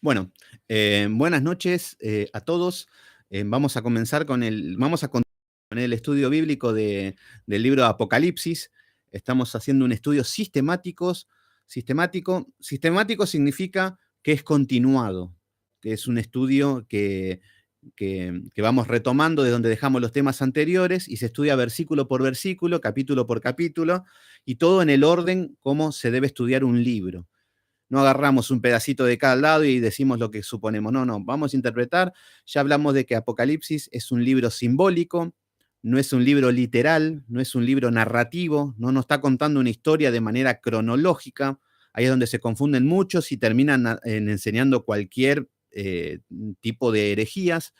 Bueno, buenas noches a todos. Vamos a continuar con el estudio bíblico del libro de Apocalipsis. Estamos haciendo un estudio sistemático. Sistemático significa que es continuado, que es un estudio que vamos retomando de donde dejamos los temas anteriores y se estudia versículo por versículo, capítulo por capítulo, y todo en el orden como se debe estudiar un libro. No agarramos un pedacito de cada lado y decimos lo que suponemos. No, vamos a interpretar. Ya hablamos de que Apocalipsis es un libro simbólico, no es un libro literal, no es un libro narrativo, no nos está contando una historia de manera cronológica. Ahí es donde se confunden muchos y terminan enseñando cualquier tipo de herejías.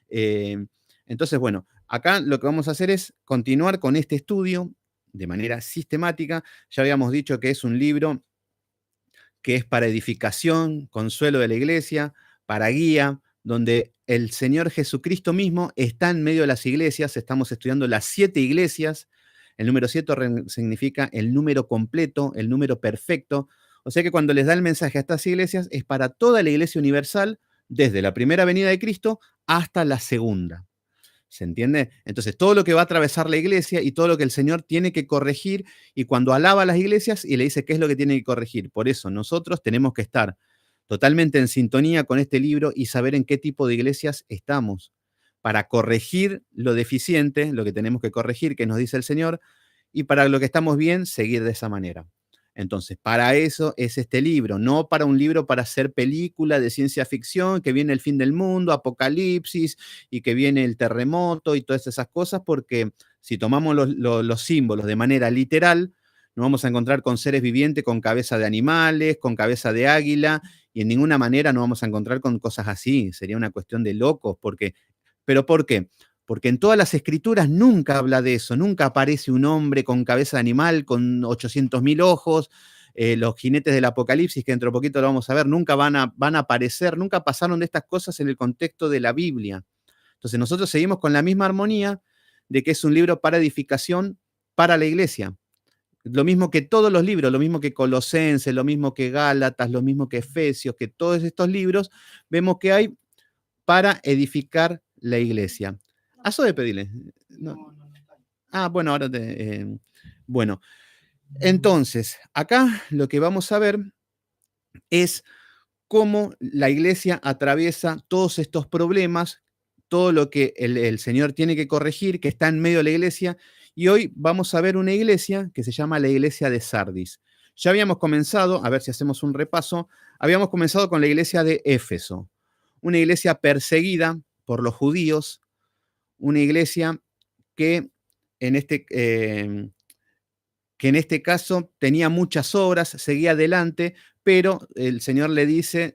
Entonces, bueno, acá lo que vamos a hacer es continuar con este estudio de manera sistemática. Ya habíamos dicho que es un libro que es para edificación, consuelo de la iglesia, para guía, donde el Señor Jesucristo mismo está en medio de las iglesias. Estamos estudiando las 7 iglesias. El número 7 significa el número completo, el número perfecto. O sea que cuando les da el mensaje a estas iglesias es para toda la iglesia universal, desde la primera venida de Cristo hasta la segunda. ¿Se entiende? Entonces, todo lo que va a atravesar la iglesia y todo lo que el Señor tiene que corregir, y cuando alaba a las iglesias y le dice qué es lo que tiene que corregir. Por eso nosotros tenemos que estar totalmente en sintonía con este libro y saber en qué tipo de iglesias estamos para corregir lo deficiente, lo que tenemos que corregir, que nos dice el Señor, y para lo que estamos bien, seguir de esa manera. Entonces, para eso es este libro, no para un libro para hacer película de ciencia ficción, que viene el fin del mundo, apocalipsis, y que viene el terremoto y todas esas cosas, porque si tomamos los símbolos de manera literal, nos vamos a encontrar con seres vivientes con cabeza de animales, con cabeza de águila, y en ninguna manera nos vamos a encontrar con cosas así. Sería una cuestión de locos, ¿pero por qué? Porque en todas las escrituras nunca habla de eso, nunca aparece un hombre con cabeza de animal, con 800.000 ojos. Los jinetes del Apocalipsis, que dentro de poquito lo vamos a ver, nunca van a aparecer, nunca pasaron de estas cosas en el contexto de la Biblia. Entonces nosotros seguimos con la misma armonía de que es un libro para edificación para la iglesia. Lo mismo que todos los libros, lo mismo que Colosenses, lo mismo que Gálatas, lo mismo que Efesios, que todos estos libros, vemos que hay para edificar la iglesia. Aso de pedirle. No. Bueno, ahora bueno, entonces, acá lo que vamos a ver es cómo la iglesia atraviesa todos estos problemas, todo lo que el Señor tiene que corregir, que está en medio de la iglesia, y hoy vamos a ver una iglesia que se llama la iglesia de Sardis. Ya habíamos comenzado, a ver si hacemos un repaso, habíamos comenzado con la iglesia de Éfeso, una iglesia perseguida por los judíos, una iglesia que en este caso tenía muchas obras, seguía adelante, pero el Señor le dice,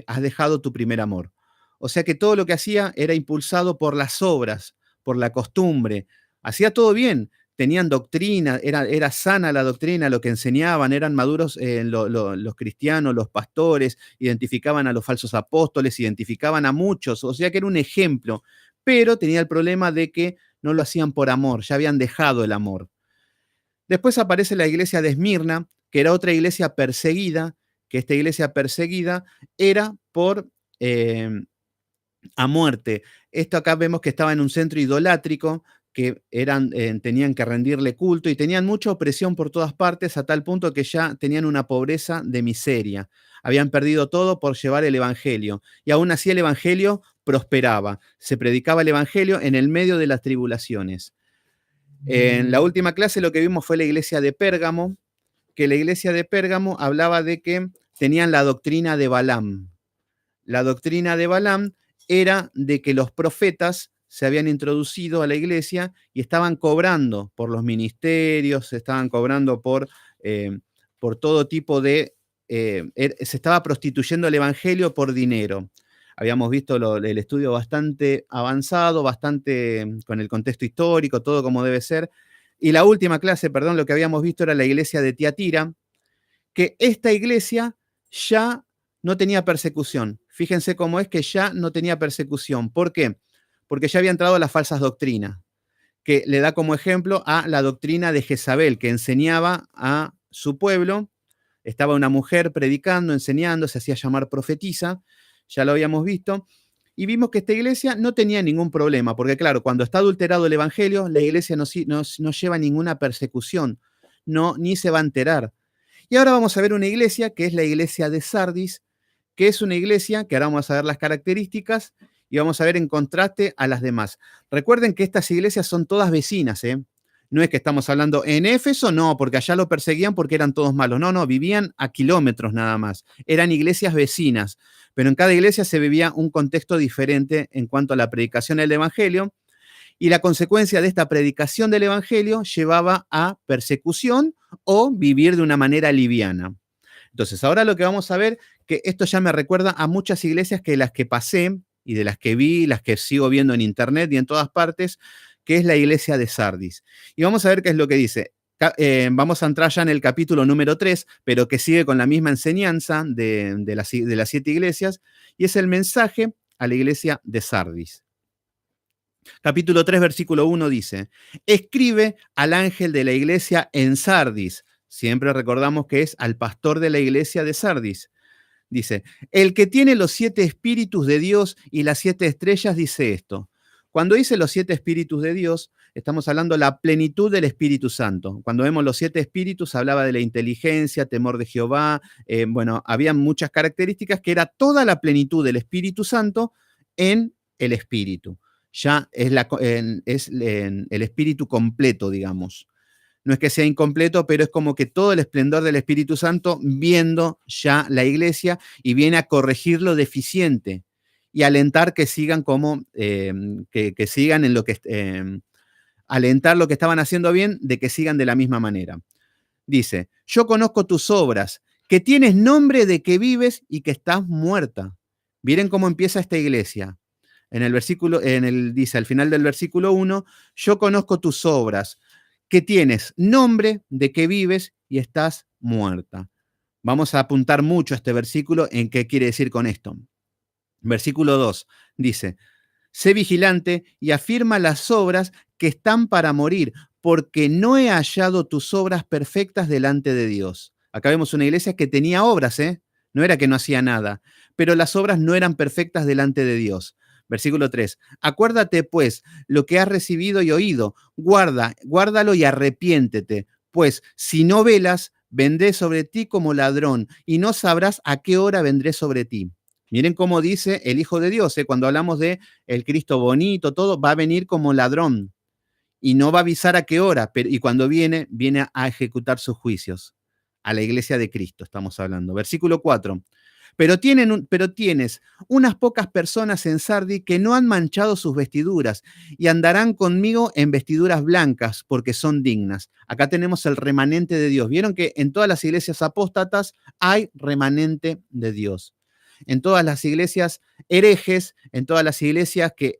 has dejado tu primer amor. O sea que todo lo que hacía era impulsado por las obras, por la costumbre. Hacía todo bien, tenían doctrina, era sana la doctrina, lo que enseñaban, eran maduros los cristianos, los pastores, identificaban a los falsos apóstoles, identificaban a muchos, o sea que era un ejemplo, pero tenía el problema de que no lo hacían por amor, ya habían dejado el amor. Después aparece la iglesia de Esmirna, que era otra iglesia perseguida, que esta iglesia perseguida era por a muerte. Esto acá vemos que estaba en un centro idolátrico, que tenían que rendirle culto y tenían mucha opresión por todas partes, a tal punto que ya tenían una pobreza de miseria. Habían perdido todo por llevar el evangelio, y aún así el evangelio prosperaba. Se predicaba el evangelio en el medio de las tribulaciones. En la última clase lo que vimos fue la iglesia de Pérgamo, que la iglesia de Pérgamo hablaba de que tenían la doctrina de Balaam. La doctrina de Balaam era de que los profetas se habían introducido a la iglesia y estaban cobrando por los ministerios, estaban cobrando por todo tipo se estaba prostituyendo el evangelio por dinero. Habíamos visto el estudio bastante avanzado, bastante con el contexto histórico, todo como debe ser. Y la última clase, perdón, lo que habíamos visto era la iglesia de Tiatira, que esta iglesia ya no tenía persecución. Fíjense cómo es que ya no tenía persecución. ¿Por qué? Porque ya había entrado a las falsas doctrinas, que le da como ejemplo a la doctrina de Jezabel, que enseñaba a su pueblo estaba una mujer predicando, enseñando, se hacía llamar profetisa, ya lo habíamos visto, y vimos que esta iglesia no tenía ningún problema, porque claro, cuando está adulterado el evangelio, la iglesia no lleva ninguna persecución, no, ni se va a enterar. Y ahora vamos a ver una iglesia que es la iglesia de Sardis, que es una iglesia que ahora vamos a ver las características y vamos a ver en contraste a las demás. Recuerden que estas iglesias son todas vecinas, ¿eh? No es que estamos hablando en Éfeso, no, porque allá lo perseguían porque eran todos malos. No, no, vivían a kilómetros nada más. Eran iglesias vecinas, pero en cada iglesia se vivía un contexto diferente en cuanto a la predicación del evangelio, y la consecuencia de esta predicación del evangelio llevaba a persecución o vivir de una manera liviana. Entonces, ahora lo que vamos a ver, que esto ya me recuerda a muchas iglesias que las que pasé y de las que vi, las que sigo viendo en internet y en todas partes, que es la iglesia de Sardis. Y vamos a ver qué es lo que dice. Vamos a entrar ya en el capítulo número 3, pero que sigue con la misma enseñanza de las 7 iglesias, y es el mensaje a la iglesia de Sardis. Capítulo 3, versículo 1 dice: escribe al ángel de la iglesia en Sardis. Siempre recordamos que es al pastor de la iglesia de Sardis. Dice: el que tiene los 7 espíritus de Dios y las 7 estrellas dice esto. Cuando dice los 7 espíritus de Dios, estamos hablando de la plenitud del Espíritu Santo. Cuando vemos los 7 espíritus, hablaba de la inteligencia, temor de Jehová. Bueno, había muchas características que era toda la plenitud del Espíritu Santo en el Espíritu. Ya es el Espíritu completo, digamos. No es que sea incompleto, pero es como que todo el esplendor del Espíritu Santo viendo ya la iglesia y viene a corregir lo deficiente y alentar que sigan como, que sigan en lo que, alentar lo que estaban haciendo bien, de que sigan de la misma manera. Dice: yo conozco tus obras, que tienes nombre de que vives y que estás muerta. Miren cómo empieza esta iglesia. Dice al final del versículo 1, yo conozco tus obras, que tienes nombre de que vives y estás muerta. Vamos a apuntar mucho a este versículo en qué quiere decir con esto. Versículo 2 dice: sé vigilante y afirma las obras que están para morir, porque no he hallado tus obras perfectas delante de Dios. Acá vemos una iglesia que tenía obras, ¿eh? No era que no hacía nada, pero las obras no eran perfectas delante de Dios. Versículo 3. Acuérdate, pues, lo que has recibido y oído. Guárdalo y arrepiéntete, pues si no velas, vendré sobre ti como ladrón y no sabrás a qué hora vendré sobre ti. Miren cómo dice el Hijo de Dios, cuando hablamos de el Cristo bonito, todo, va a venir como ladrón y no va a avisar a qué hora, y cuando viene a ejecutar sus juicios. A la iglesia de Cristo estamos hablando. Versículo 4. Pero tienes unas pocas personas en Sardi que no han manchado sus vestiduras y andarán conmigo en vestiduras blancas porque son dignas. Acá tenemos el remanente de Dios. Vieron que en todas las iglesias apóstatas hay remanente de Dios. En todas las iglesias herejes, en todas las iglesias que,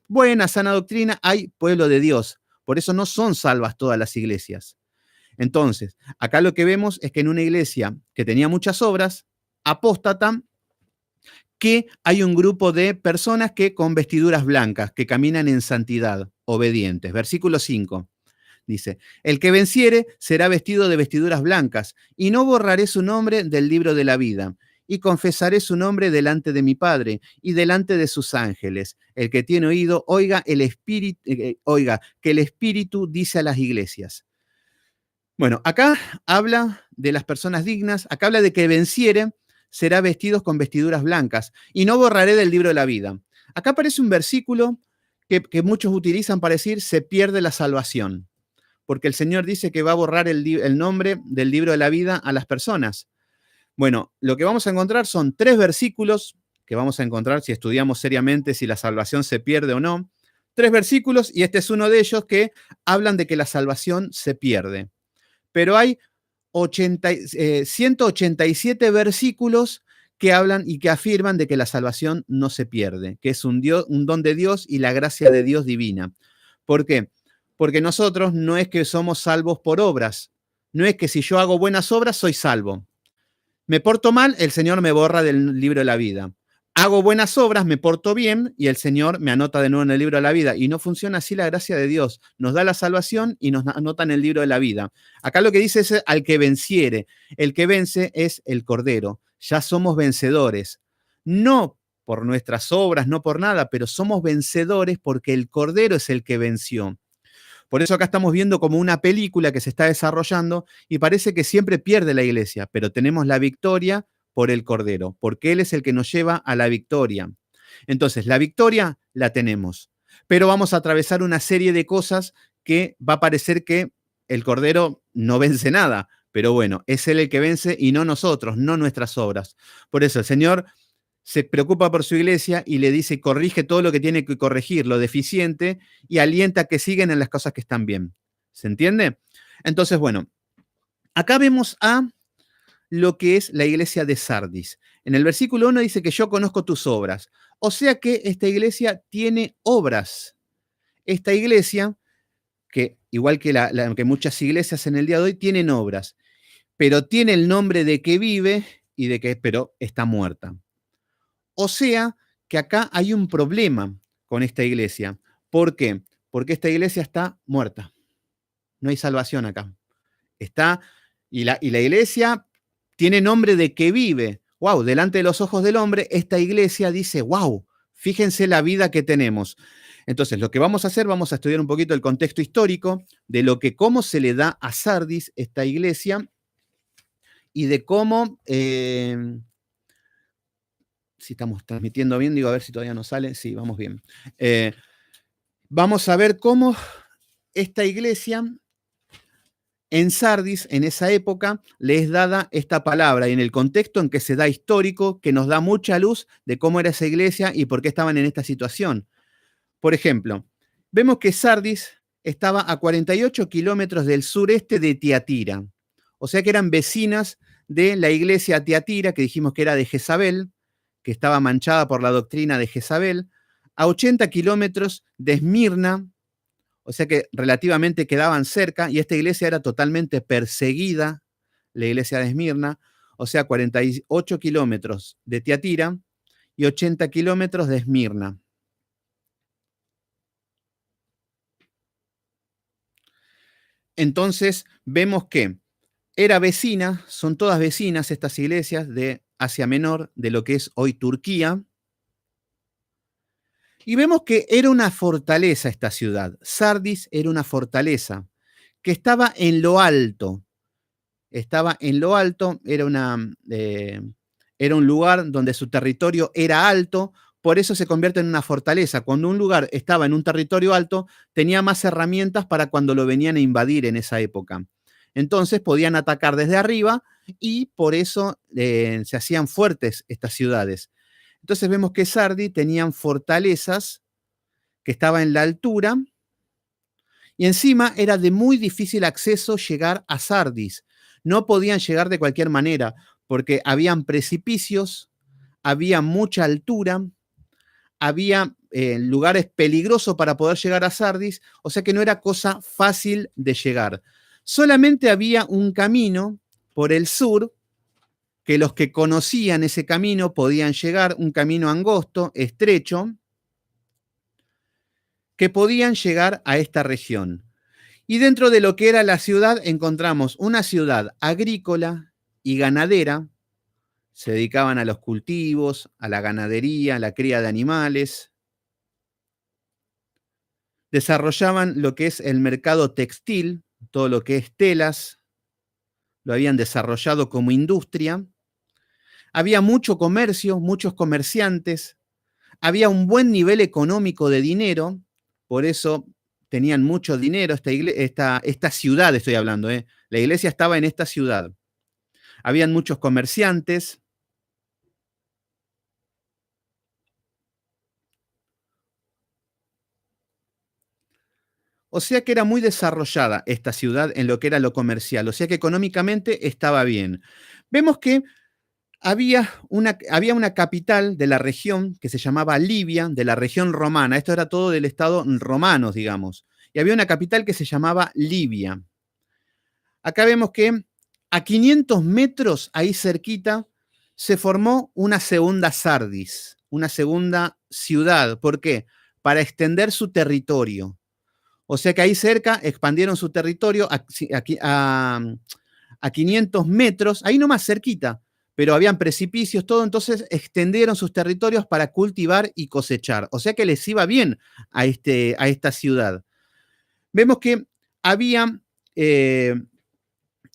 buena, sana doctrina, hay pueblo de Dios. Por eso no son salvas todas las iglesias. Entonces, acá lo que vemos es que en una iglesia que tenía muchas obras, apóstata, que hay un grupo de personas que con vestiduras blancas, que caminan en santidad, obedientes. Versículo 5 dice: el que venciere será vestido de vestiduras blancas, y no borraré su nombre del libro de la vida, y confesaré su nombre delante de mi Padre y delante de sus ángeles. El que tiene oído, oiga que el Espíritu dice a las iglesias. Bueno, acá habla de las personas dignas, acá habla de que venciere será vestidos con vestiduras blancas y no borraré del libro de la vida. Acá aparece un versículo que muchos utilizan para decir se pierde la salvación, porque el Señor dice que va a borrar el nombre del libro de la vida a las personas. Bueno, lo que vamos a encontrar son 3 versículos que vamos a encontrar si estudiamos seriamente si la salvación se pierde o no. 3 versículos, y este es uno de ellos, que hablan de que la salvación se pierde. Pero hay 187 versículos que hablan y que afirman de que la salvación no se pierde, que es un don de Dios y la gracia de Dios divina. ¿Por qué? Porque nosotros no es que somos salvos por obras, no es que si yo hago buenas obras soy salvo. Me porto mal, el Señor me borra del libro de la vida. hago buenas obras, me porto bien y el Señor me anota de nuevo en el libro de la vida. Y no funciona así la gracia de Dios. Nos da la salvación y nos anota en el libro de la vida. Acá lo que dice es al que venciere. El que vence es el Cordero. Ya somos vencedores. No por nuestras obras, no por nada, pero somos vencedores porque el Cordero es el que venció. Por eso acá estamos viendo como una película que se está desarrollando y parece que siempre pierde la iglesia, pero tenemos la victoria por el Cordero, porque Él es el que nos lleva a la victoria. Entonces, la victoria la tenemos, pero vamos a atravesar una serie de cosas que va a parecer que el Cordero no vence nada, pero bueno, es Él el que vence y no nosotros, no nuestras obras. Por eso el Señor se preocupa por su iglesia y le dice, corrige todo lo que tiene que corregir, lo deficiente, y alienta a que sigan en las cosas que están bien. ¿Se entiende? Entonces, bueno, acá vemos a lo que es la iglesia de Sardis. En el versículo 1 dice que yo conozco tus obras. O sea que esta iglesia tiene obras. Esta iglesia, que igual que, que muchas iglesias en el día de hoy, tienen obras, pero tiene el nombre de que vive y de que, pero está muerta. O sea que acá hay un problema con esta iglesia. ¿Por qué? Porque esta iglesia está muerta. No hay salvación acá. Está, y la iglesia tiene nombre de que vive. Wow, delante de los ojos del hombre, esta iglesia dice, wow, fíjense la vida que tenemos. Entonces, lo que vamos a hacer, vamos a estudiar un poquito el contexto histórico de cómo se le da a Sardis esta iglesia y de cómo, si estamos transmitiendo bien, digo, a ver si todavía no sale. Sí, vamos bien. Vamos a ver cómo esta iglesia en Sardis, en esa época, le es dada esta palabra y en el contexto en que se da histórico, que nos da mucha luz de cómo era esa iglesia y por qué estaban en esta situación. Por ejemplo, vemos que Sardis estaba a 48 kilómetros del sureste de Tiatira. O sea que eran vecinas de la iglesia Tiatira, que dijimos que era de Jezabel, que estaba manchada por la doctrina de Jezabel, a 80 kilómetros de Esmirna, o sea que relativamente quedaban cerca, y esta iglesia era totalmente perseguida, la iglesia de Esmirna, o sea, 48 kilómetros de Tiatira y 80 kilómetros de Esmirna. Entonces, vemos que era vecina, son todas vecinas estas iglesias de Asia Menor, de lo que es hoy Turquía. Y vemos que era una fortaleza esta ciudad. Sardis era una fortaleza que estaba en lo alto. Estaba en lo alto, era un lugar donde su territorio era alto, por eso se convierte en una fortaleza. Cuando un lugar estaba en un territorio alto, tenía más herramientas para cuando lo venían a invadir en esa época. Entonces podían atacar desde arriba y por eso se hacían fuertes estas ciudades. Entonces vemos que Sardi tenían fortalezas que estaban en la altura y encima era de muy difícil acceso llegar a Sardis. No podían llegar de cualquier manera porque habían precipicios, había mucha altura, había lugares peligrosos para poder llegar a Sardis, o sea que no era cosa fácil de llegar. Solamente había un camino por el sur que los que conocían ese camino podían llegar, un camino angosto, estrecho, que podían llegar a esta región. Y dentro de lo que era la ciudad encontramos una ciudad agrícola y ganadera. Se dedicaban a los cultivos, a la ganadería, a la cría de animales. Desarrollaban lo que es el mercado textil, todo lo que es telas, lo habían desarrollado como industria. Había mucho comercio, muchos comerciantes, había un buen nivel económico de dinero, por eso tenían mucho dinero, esta ciudad estoy hablando, la iglesia estaba en esta ciudad. Habían muchos comerciantes. O sea que era muy desarrollada esta ciudad en lo que era lo comercial, o sea que económicamente estaba bien. Vemos que había una capital de la región que se llamaba Libia, de la región romana. Esto era todo del estado romano, digamos. Y había una capital que se llamaba Libia. Acá vemos que a 500 metros, ahí cerquita, se formó una segunda Sardis. una segunda ciudad. ¿Por qué? Para extender su territorio. O sea que ahí cerca expandieron su territorio a 500 metros, ahí nomás cerquita, pero habían precipicios, todo, entonces extendieron sus territorios para cultivar y cosechar. O sea que les iba bien a esta ciudad. Vemos que había,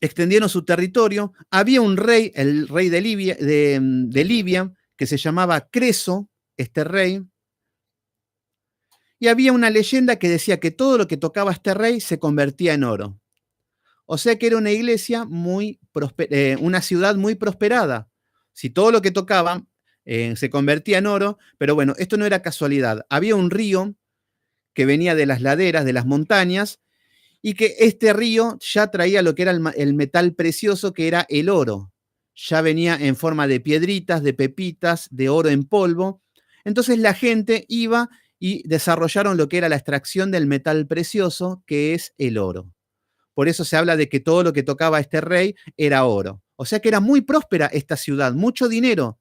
extendieron su territorio, había un rey, el rey de Libia, que se llamaba Creso, este rey, y había una leyenda que decía que todo lo que tocaba este rey se convertía en oro. O sea que era una iglesia una ciudad muy prosperada. Si todo lo que tocaba se convertía en oro, pero bueno, esto no era casualidad. Había un río que venía de las laderas, de las montañas, y que este río ya traía lo que era el metal precioso, que era el oro. Ya venía en forma de piedritas, de pepitas, de oro en polvo. Entonces la gente iba y desarrollaron lo que era la extracción del metal precioso, que es el oro. Por eso se habla de que todo lo que tocaba este rey era oro. O sea que era muy próspera esta ciudad, mucho dinero.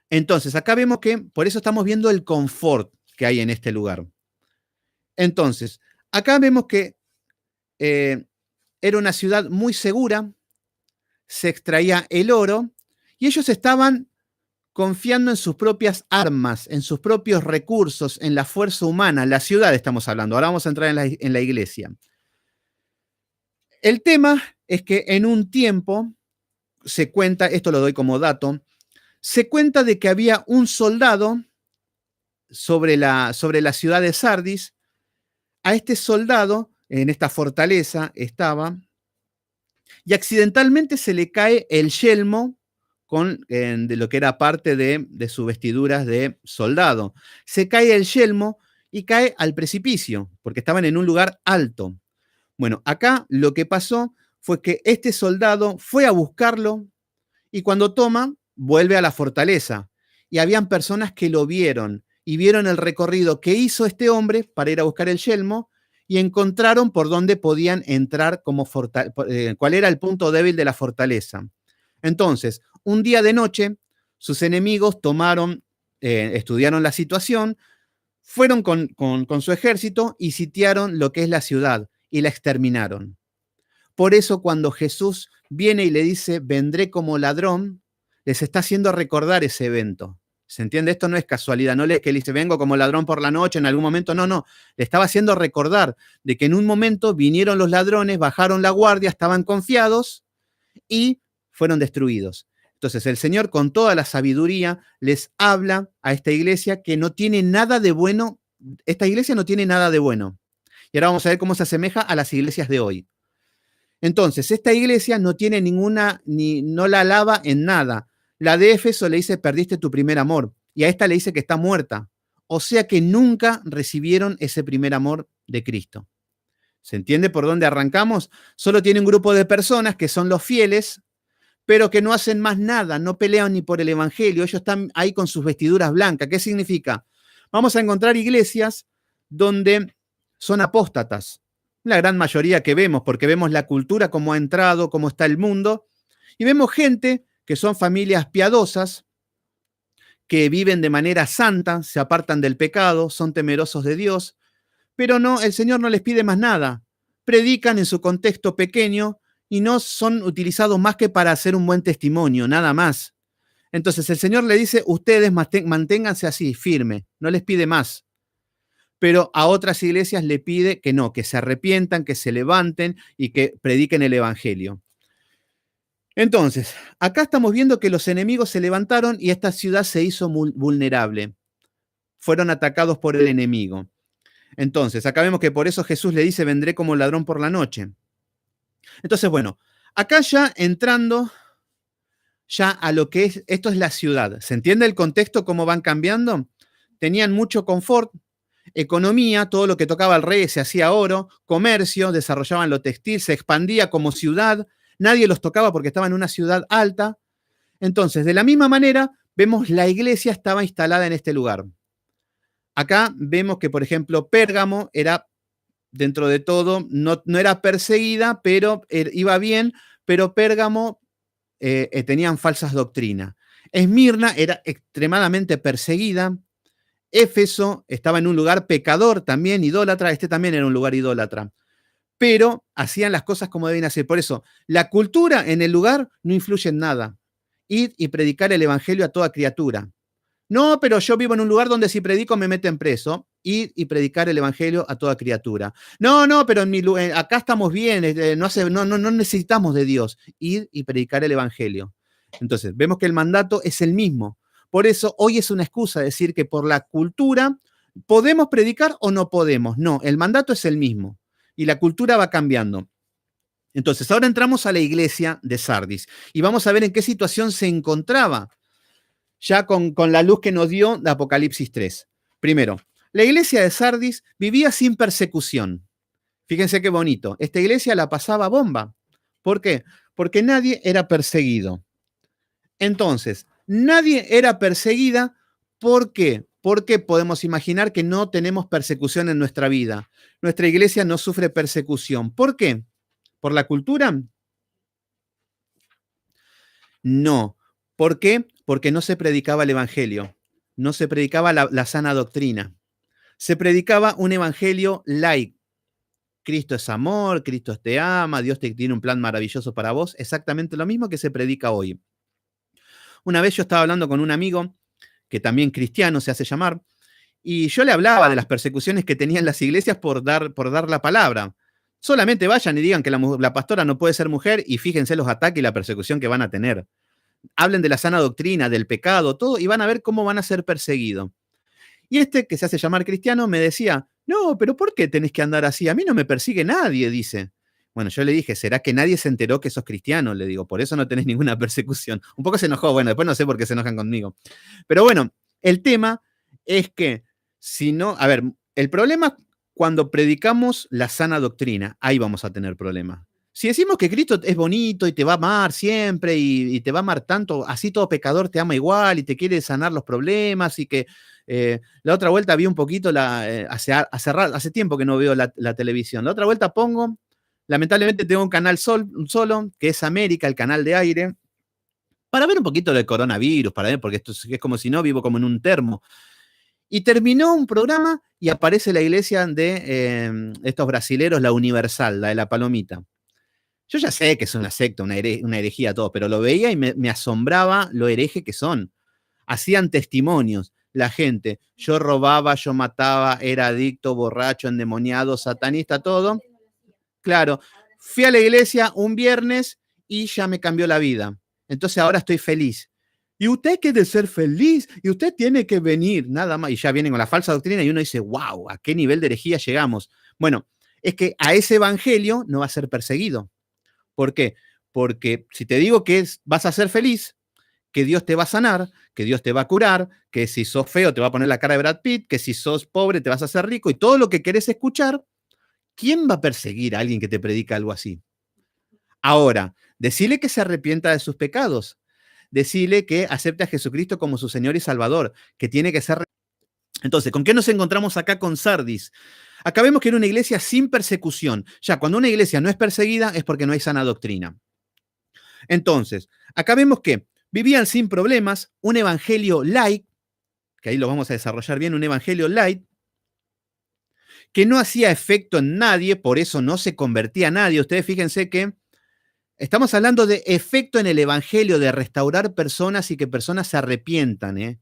Entonces, acá vemos que, por eso estamos viendo el confort que hay en este lugar. Entonces, acá vemos que era una ciudad muy segura, se extraía el oro y ellos estaban confiando en sus propias armas, en sus propios recursos, en la fuerza humana. La ciudad estamos hablando. Ahora vamos a entrar en la iglesia. El tema es que en un tiempo se cuenta, esto lo doy como dato, se cuenta de que había un soldado sobre la ciudad de Sardis. A este soldado, en esta fortaleza estaba, y accidentalmente se le cae el yelmo de lo que era parte de sus vestiduras de soldado. Se cae el yelmo y cae al precipicio, porque estaban en un lugar alto. Bueno, acá lo que pasó fue que este soldado fue a buscarlo y cuando toma, vuelve a la fortaleza. Y habían personas que lo vieron y vieron el recorrido que hizo este hombre para ir a buscar el yelmo y encontraron por dónde podían entrar, cuál era el punto débil de la fortaleza. Entonces, un día de noche, sus enemigos estudiaron la situación, fueron con su ejército y sitiaron lo que es la ciudad y la exterminaron. Por eso cuando Jesús viene y le dice, vendré como ladrón, les está haciendo recordar ese evento. ¿Se entiende? Esto no es casualidad, no es que le dice, vengo como ladrón por la noche en algún momento, no, no. Le estaba haciendo recordar de que en un momento vinieron los ladrones, bajaron la guardia, estaban confiados y fueron destruidos. Entonces el Señor con toda la sabiduría les habla a esta iglesia que no tiene nada de bueno. Esta iglesia no tiene nada de bueno. Y ahora vamos a ver cómo se asemeja a las iglesias de hoy. Entonces, esta iglesia no tiene no la alaba en nada. La de Éfeso le dice, perdiste tu primer amor. Y a esta le dice que está muerta. O sea que nunca recibieron ese primer amor de Cristo. ¿Se entiende por dónde arrancamos? Solo tiene un grupo de personas que son los fieles, pero que no hacen más nada, no pelean ni por el evangelio. Ellos están ahí con sus vestiduras blancas. ¿Qué significa? Vamos a encontrar iglesias donde son apóstatas. La gran mayoría que vemos, porque vemos la cultura, cómo ha entrado, cómo está el mundo, y vemos gente que son familias piadosas, que viven de manera santa, se apartan del pecado, son temerosos de Dios, pero no, el Señor no les pide más nada. Predican en su contexto pequeño y no son utilizados más que para hacer un buen testimonio, nada más. Entonces el Señor le dice, ustedes manténganse así, firme, no les pide más. Pero a otras iglesias le pide que no, que se arrepientan, que se levanten y que prediquen el evangelio. Entonces, acá estamos viendo que los enemigos se levantaron y esta ciudad se hizo vulnerable. Fueron atacados por el enemigo. Entonces, acá vemos que por eso Jesús le dice, vendré como ladrón por la noche. Entonces, bueno, acá ya entrando ya a lo que es, esto es la ciudad. ¿Se entiende el contexto, cómo van cambiando? Tenían mucho confort, economía, todo lo que tocaba el rey se hacía oro, comercio, desarrollaban lo textil, se expandía como ciudad, nadie los tocaba porque estaban en una ciudad alta. Entonces, de la misma manera, vemos la iglesia estaba instalada en este lugar. Acá vemos que, por ejemplo, Pérgamo era, dentro de todo, no era perseguida, pero iba bien, pero Pérgamo tenían falsas doctrinas. Esmirna era extremadamente perseguida. Éfeso estaba en un lugar pecador también, idólatra. Este también era un lugar idólatra. Pero hacían las cosas como deben hacer. Por eso, la cultura en el lugar no influye en nada. Id y predicar el evangelio a toda criatura. No, pero yo vivo en un lugar donde si predico me meten preso. Id y predicar el evangelio a toda criatura. No, pero acá estamos bien, no necesitamos de Dios. Id y predicar el evangelio. Entonces, vemos que el mandato es el mismo. Por eso, hoy es una excusa decir que por la cultura podemos predicar o no podemos. No, el mandato es el mismo. Y la cultura va cambiando. Entonces, ahora entramos a la iglesia de Sardis y vamos a ver en qué situación se encontraba ya con la luz que nos dio de Apocalipsis 3. Primero, la iglesia de Sardis vivía sin persecución. Fíjense qué bonito. Esta iglesia la pasaba bomba. ¿Por qué? Porque nadie era perseguido. Entonces, nadie era perseguida. ¿Por qué? Porque podemos imaginar que no tenemos persecución en nuestra vida. Nuestra iglesia no sufre persecución. ¿Por qué? ¿Por la cultura? No. ¿Por qué? Porque no se predicaba el evangelio. No se predicaba la sana doctrina. Se predicaba un evangelio light. Cristo es amor, Cristo te ama, Dios te tiene un plan maravilloso para vos. Exactamente lo mismo que se predica hoy. Una vez yo estaba hablando con un amigo que también cristiano se hace llamar, y yo le hablaba de las persecuciones que tenían las iglesias por dar la palabra. Solamente vayan y digan que la pastora no puede ser mujer y fíjense los ataques y la persecución que van a tener. Hablen de la sana doctrina, del pecado, todo, y van a ver cómo van a ser perseguidos. Y este, que se hace llamar cristiano, me decía, no, pero ¿por qué tenés que andar así? A mí no me persigue nadie, dice. Bueno, yo le dije, ¿será que nadie se enteró que sos cristiano? Le digo, por eso no tenés ninguna persecución. Un poco se enojó, bueno, después no sé por qué se enojan conmigo. Pero bueno, el tema es que si no, a ver, el problema cuando predicamos la sana doctrina, ahí vamos a tener problemas. Si decimos que Cristo es bonito y te va a amar siempre y te va a amar tanto, así todo pecador te ama igual y te quiere sanar los problemas y que la otra vuelta vi un poquito, hace tiempo que no veo la televisión. La otra vuelta pongo, lamentablemente tengo un canal solo, que es América, el canal de aire, para ver un poquito del coronavirus, para ver, porque esto es como si no, vivo como en un termo. Y terminó un programa y aparece la iglesia de estos brasileros, la Universal, la de la Palomita. Yo ya sé que es una secta, una herejía, todo, pero lo veía y me asombraba lo hereje que son. Hacían testimonios, la gente. Yo robaba, yo mataba, era adicto, borracho, endemoniado, satanista, todo. Claro, fui a la iglesia un viernes y ya me cambió la vida. Entonces ahora estoy feliz. Y usted quiere ser feliz y usted tiene que venir, nada más. Y ya vienen con la falsa doctrina y uno dice, wow, ¿a qué nivel de herejía llegamos? Bueno, es que a ese evangelio no va a ser perseguido. ¿Por qué? Porque si te digo que vas a ser feliz, que Dios te va a sanar, que Dios te va a curar, que si sos feo te va a poner la cara de Brad Pitt, que si sos pobre te vas a hacer rico y todo lo que querés escuchar, ¿quién va a perseguir a alguien que te predica algo así? Ahora, decirle que se arrepienta de sus pecados, decirle que acepte a Jesucristo como su Señor y Salvador, que tiene que ser... Entonces, ¿con qué nos encontramos acá con Sardis? Acá vemos que era una iglesia sin persecución. Ya, cuando una iglesia no es perseguida es porque no hay sana doctrina. Entonces, acá vemos que vivían sin problemas, un evangelio light, que ahí lo vamos a desarrollar bien, un evangelio light, que no hacía efecto en nadie, por eso no se convertía a nadie. Ustedes fíjense que estamos hablando de efecto en el evangelio, de restaurar personas y que personas se arrepientan, ¿eh?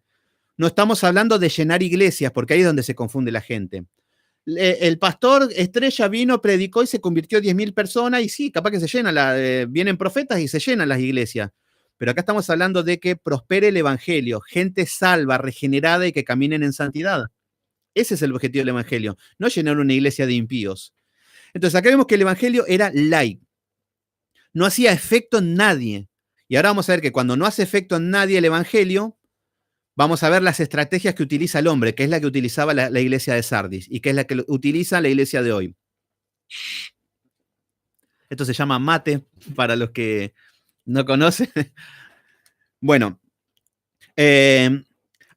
No estamos hablando de llenar iglesias, porque ahí es donde se confunde la gente. El pastor estrella vino, predicó y se convirtió 10.000 personas y sí, capaz que se llena, vienen profetas y se llenan las iglesias. Pero acá estamos hablando de que prospere el evangelio, gente salva, regenerada y que caminen en santidad. Ese es el objetivo del evangelio, no llenar una iglesia de impíos. Entonces acá vemos que el evangelio era light, no hacía efecto en nadie. Y ahora vamos a ver que cuando no hace efecto en nadie el evangelio, vamos a ver las estrategias que utiliza el hombre, que es la que utilizaba la iglesia de Sardis y que es la que utiliza la iglesia de hoy. Esto se llama mate, para los que no conocen. Bueno,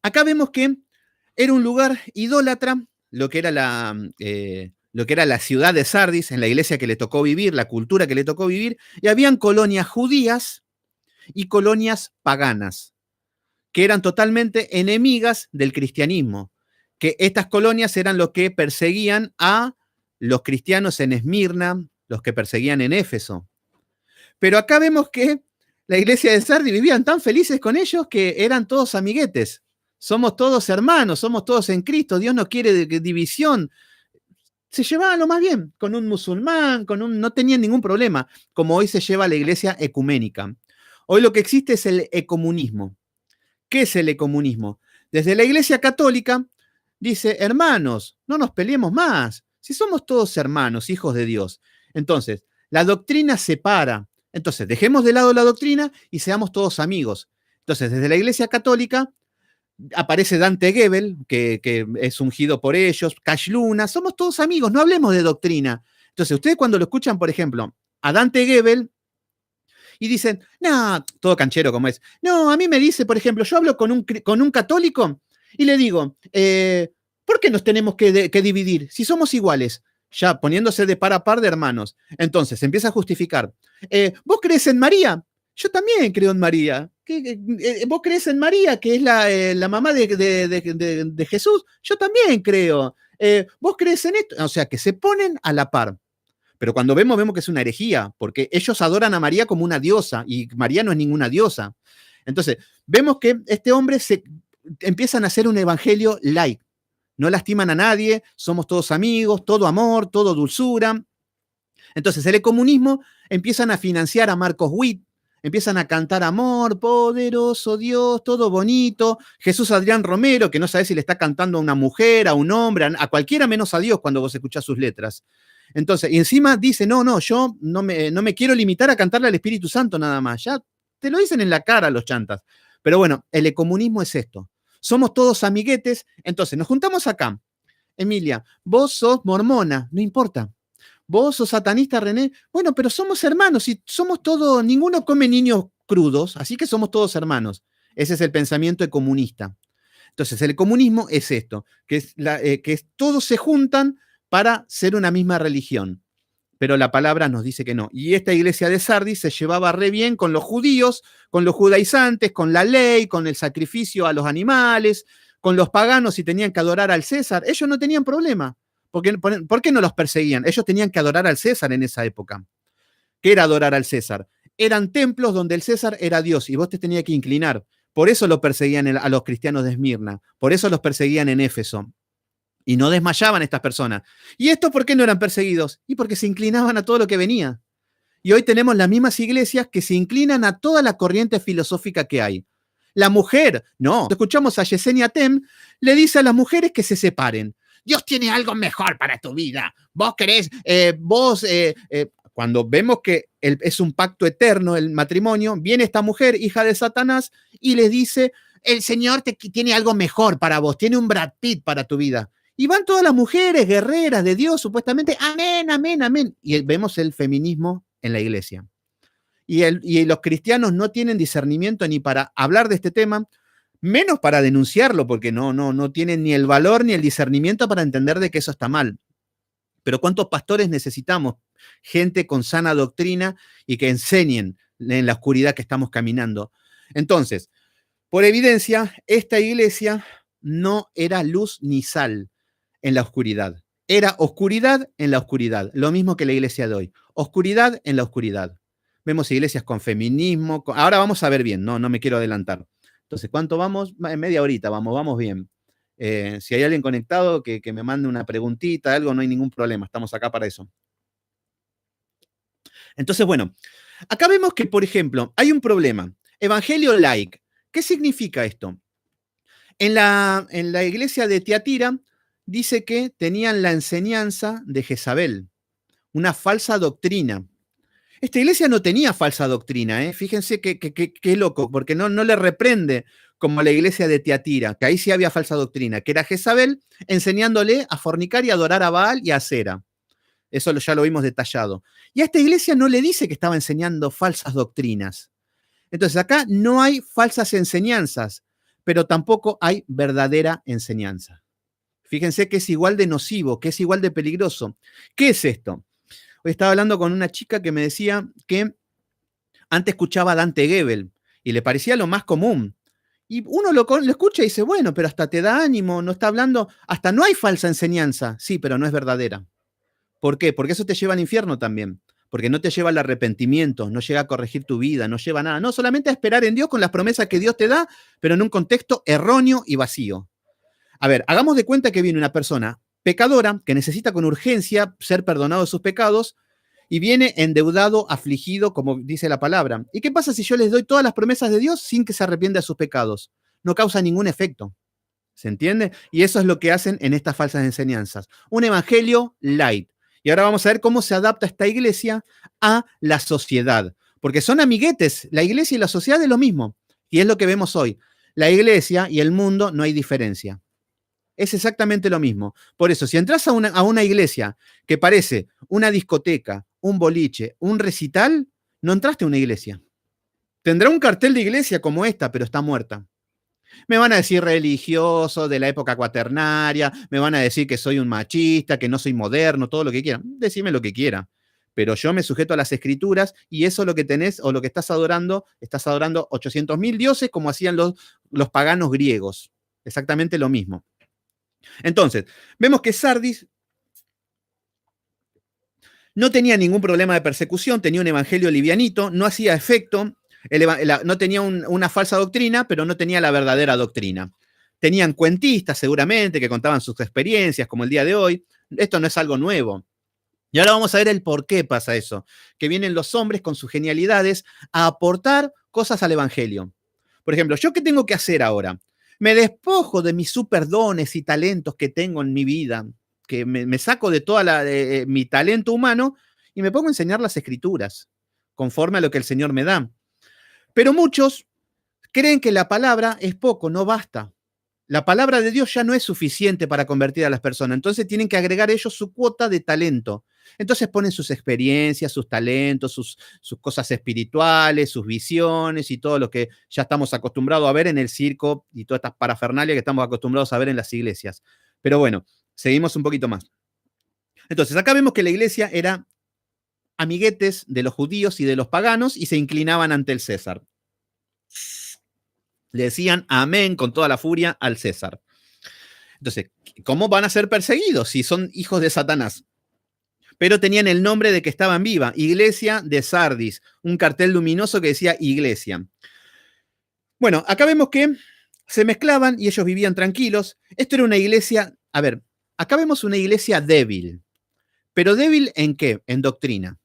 acá vemos que era un lugar idólatra, lo que era la ciudad de Sardis, en la iglesia que le tocó vivir, la cultura que le tocó vivir, y habían colonias judías y colonias paganas. que eran totalmente enemigas del cristianismo, que estas colonias eran los que perseguían a los cristianos en Esmirna, los que perseguían en Éfeso. Pero acá vemos que la iglesia de Sardis vivían tan felices con ellos que eran todos amiguetes. Somos todos hermanos, somos todos en Cristo, Dios no quiere división. Se llevaban lo más bien, con un musulmán, no tenían ningún problema, como hoy se lleva la iglesia ecuménica. Hoy lo que existe es el ecumenismo. ¿Qué es el ecumenismo? Desde la iglesia católica dice, hermanos, no nos peleemos más, si somos todos hermanos, hijos de Dios. Entonces, la doctrina separa. Entonces, dejemos de lado la doctrina y seamos todos amigos. Entonces, desde la iglesia católica aparece Dante Gebel, que es ungido por ellos, Cash Luna, somos todos amigos, no hablemos de doctrina. Entonces, ustedes cuando lo escuchan, por ejemplo, a Dante Gebel, y dicen, no, todo canchero como es. No, a mí me dice, por ejemplo, yo hablo con un católico y le digo, ¿por qué nos tenemos que dividir si somos iguales? Ya poniéndose de par a par de hermanos. Entonces empieza a justificar. ¿Vos crees en María? Yo también creo en María. ¿Vos crees en María, que es la mamá de Jesús? Yo también creo. ¿Vos crees en esto? O sea, que se ponen a la par. Pero cuando vemos que es una herejía, porque ellos adoran a María como una diosa y María no es ninguna diosa. Entonces, vemos que este hombre empiezan a hacer un evangelio light. No lastiman a nadie, somos todos amigos, todo amor, todo dulzura. Entonces, el ecumenismo empiezan a financiar a Marcos Witt, empiezan a cantar amor, poderoso Dios, todo bonito. Jesús Adrián Romero, que no sabe si le está cantando a una mujer, a un hombre, a cualquiera menos a Dios cuando vos escuchás sus letras. Entonces, y encima dice, no, yo no me quiero limitar a cantarle al Espíritu Santo nada más. Ya te lo dicen en la cara los chantas. Pero bueno, el ecumenismo es esto. Somos todos amiguetes. Entonces, nos juntamos acá. Emilia, vos sos mormona, no importa. Vos sos satanista, René. Bueno, pero somos hermanos y somos todos, ninguno come niños crudos, así que somos todos hermanos. Ese es el pensamiento ecumenista. Entonces, el comunismo es esto, que todos se juntan para ser una misma religión. Pero la palabra nos dice que no. Y esta iglesia de Sardis se llevaba re bien con los judíos, con los judaizantes, con la ley, con el sacrificio a los animales, con los paganos si tenían que adorar al César. Ellos no tenían problema. ¿Por qué no los perseguían? Ellos tenían que adorar al César en esa época. ¿Qué era adorar al César? Eran templos donde el César era Dios y vos te tenías que inclinar. Por eso lo perseguían a los cristianos de Esmirna. Por eso los perseguían en Éfeso. Y no desmayaban estas personas. ¿Y esto por qué no eran perseguidos? Y porque se inclinaban a todo lo que venía. Y hoy tenemos las mismas iglesias que se inclinan a toda la corriente filosófica que hay. La mujer, no. Escuchamos a Yesenia Tem, le dice a las mujeres que se separen. Dios tiene algo mejor para tu vida. Vos querés, cuando vemos que es un pacto eterno el matrimonio, viene esta mujer, hija de Satanás, y les dice, el Señor tiene algo mejor para vos, tiene un Brad Pitt para tu vida. Y van todas las mujeres guerreras de Dios, supuestamente, amén, amén, amén. Y vemos el feminismo en la iglesia. Y los cristianos no tienen discernimiento ni para hablar de este tema, menos para denunciarlo, porque no tienen ni el valor ni el discernimiento para entender de que eso está mal. Pero ¿cuántos pastores necesitamos? Gente con sana doctrina y que enseñen en la oscuridad que estamos caminando. Entonces, por evidencia, esta iglesia no era luz ni sal en la oscuridad. Era oscuridad en la oscuridad, lo mismo que la iglesia de hoy. Oscuridad en la oscuridad. Vemos iglesias con feminismo. Ahora vamos a ver bien, no me quiero adelantar. Entonces, ¿cuánto vamos? Media horita, vamos bien. Si hay alguien conectado, que me mande una preguntita, algo, no hay ningún problema, estamos acá para eso. Entonces, bueno, acá vemos que, por ejemplo, hay un problema. Evangelio like. ¿Qué significa esto? En la iglesia de Tiatira dice que tenían la enseñanza de Jezabel, una falsa doctrina. Esta iglesia no tenía falsa doctrina, ¿eh? Fíjense qué loco, porque no le reprende como la iglesia de Tiatira, que ahí sí había falsa doctrina, que era Jezabel enseñándole a fornicar y adorar a Baal y a Acera. Eso ya lo vimos detallado. Y a esta iglesia no le dice que estaba enseñando falsas doctrinas. Entonces acá no hay falsas enseñanzas, pero tampoco hay verdadera enseñanza. Fíjense que es igual de nocivo, que es igual de peligroso. ¿Qué es esto? Hoy estaba hablando con una chica que me decía que antes escuchaba a Dante Gebel y le parecía lo más común. Y uno lo escucha y dice, bueno, pero hasta te da ánimo, no está hablando, hasta no hay falsa enseñanza. Sí, pero no es verdadera. ¿Por qué? Porque eso te lleva al infierno también. Porque no te lleva al arrepentimiento, no llega a corregir tu vida, no lleva a nada. No, solamente a esperar en Dios con las promesas que Dios te da, pero en un contexto erróneo y vacío. A ver, hagamos de cuenta que viene una persona pecadora que necesita con urgencia ser perdonado de sus pecados y viene endeudado, afligido, como dice la palabra. ¿Y qué pasa si yo les doy todas las promesas de Dios sin que se arrepienta de sus pecados? No causa ningún efecto. ¿Se entiende? Y eso es lo que hacen en estas falsas enseñanzas. Un evangelio light. Y ahora vamos a ver cómo se adapta esta iglesia a la sociedad. Porque son amiguetes. La iglesia y la sociedad es lo mismo. Y es lo que vemos hoy. La iglesia y el mundo no hay diferencia. Es exactamente lo mismo. Por eso, si entras a una iglesia que parece una discoteca, un boliche, un recital, no entraste a una iglesia. Tendrá un cartel de iglesia como esta, pero está muerta. Me van a decir religioso, de la época cuaternaria, me van a decir que soy un machista, que no soy moderno, todo lo que quieran. Decime lo que quiera. Pero yo me sujeto a las escrituras y eso es lo que tenés o lo que estás adorando 800.000 dioses como hacían los paganos griegos. Exactamente lo mismo. Entonces, vemos que Sardis no tenía ningún problema de persecución, tenía un evangelio livianito, no hacía efecto, no tenía una falsa doctrina, pero no tenía la verdadera doctrina. Tenían cuentistas seguramente que contaban sus experiencias, como el día de hoy. Esto no es algo nuevo. Y ahora vamos a ver el por qué pasa eso. Que vienen los hombres con sus genialidades a aportar cosas al evangelio. Por ejemplo, ¿yo qué tengo que hacer ahora? Me despojo de mis superdones y talentos que tengo en mi vida, que me saco de toda mi talento humano y me pongo a enseñar las escrituras, conforme a lo que el Señor me da. Pero muchos creen que la palabra es poco, no basta. La palabra de Dios ya no es suficiente para convertir a las personas, entonces tienen que agregar ellos su cuota de talento. Entonces ponen sus experiencias, sus talentos, sus cosas espirituales, sus visiones y todo lo que ya estamos acostumbrados a ver en el circo y todas estas parafernalias que estamos acostumbrados a ver en las iglesias. Pero bueno, seguimos un poquito más. Entonces, acá vemos que la iglesia era amiguetes de los judíos y de los paganos y se inclinaban ante el César. Le decían amén con toda la furia al César. Entonces, ¿cómo van a ser perseguidos si son hijos de Satanás? Pero tenían el nombre de que estaban viva, Iglesia de Sardis, un cartel luminoso que decía iglesia. Bueno, acá vemos que se mezclaban y ellos vivían tranquilos. Esto era una iglesia, a ver, acá vemos una iglesia débil. ¿Pero débil en qué? En doctrina.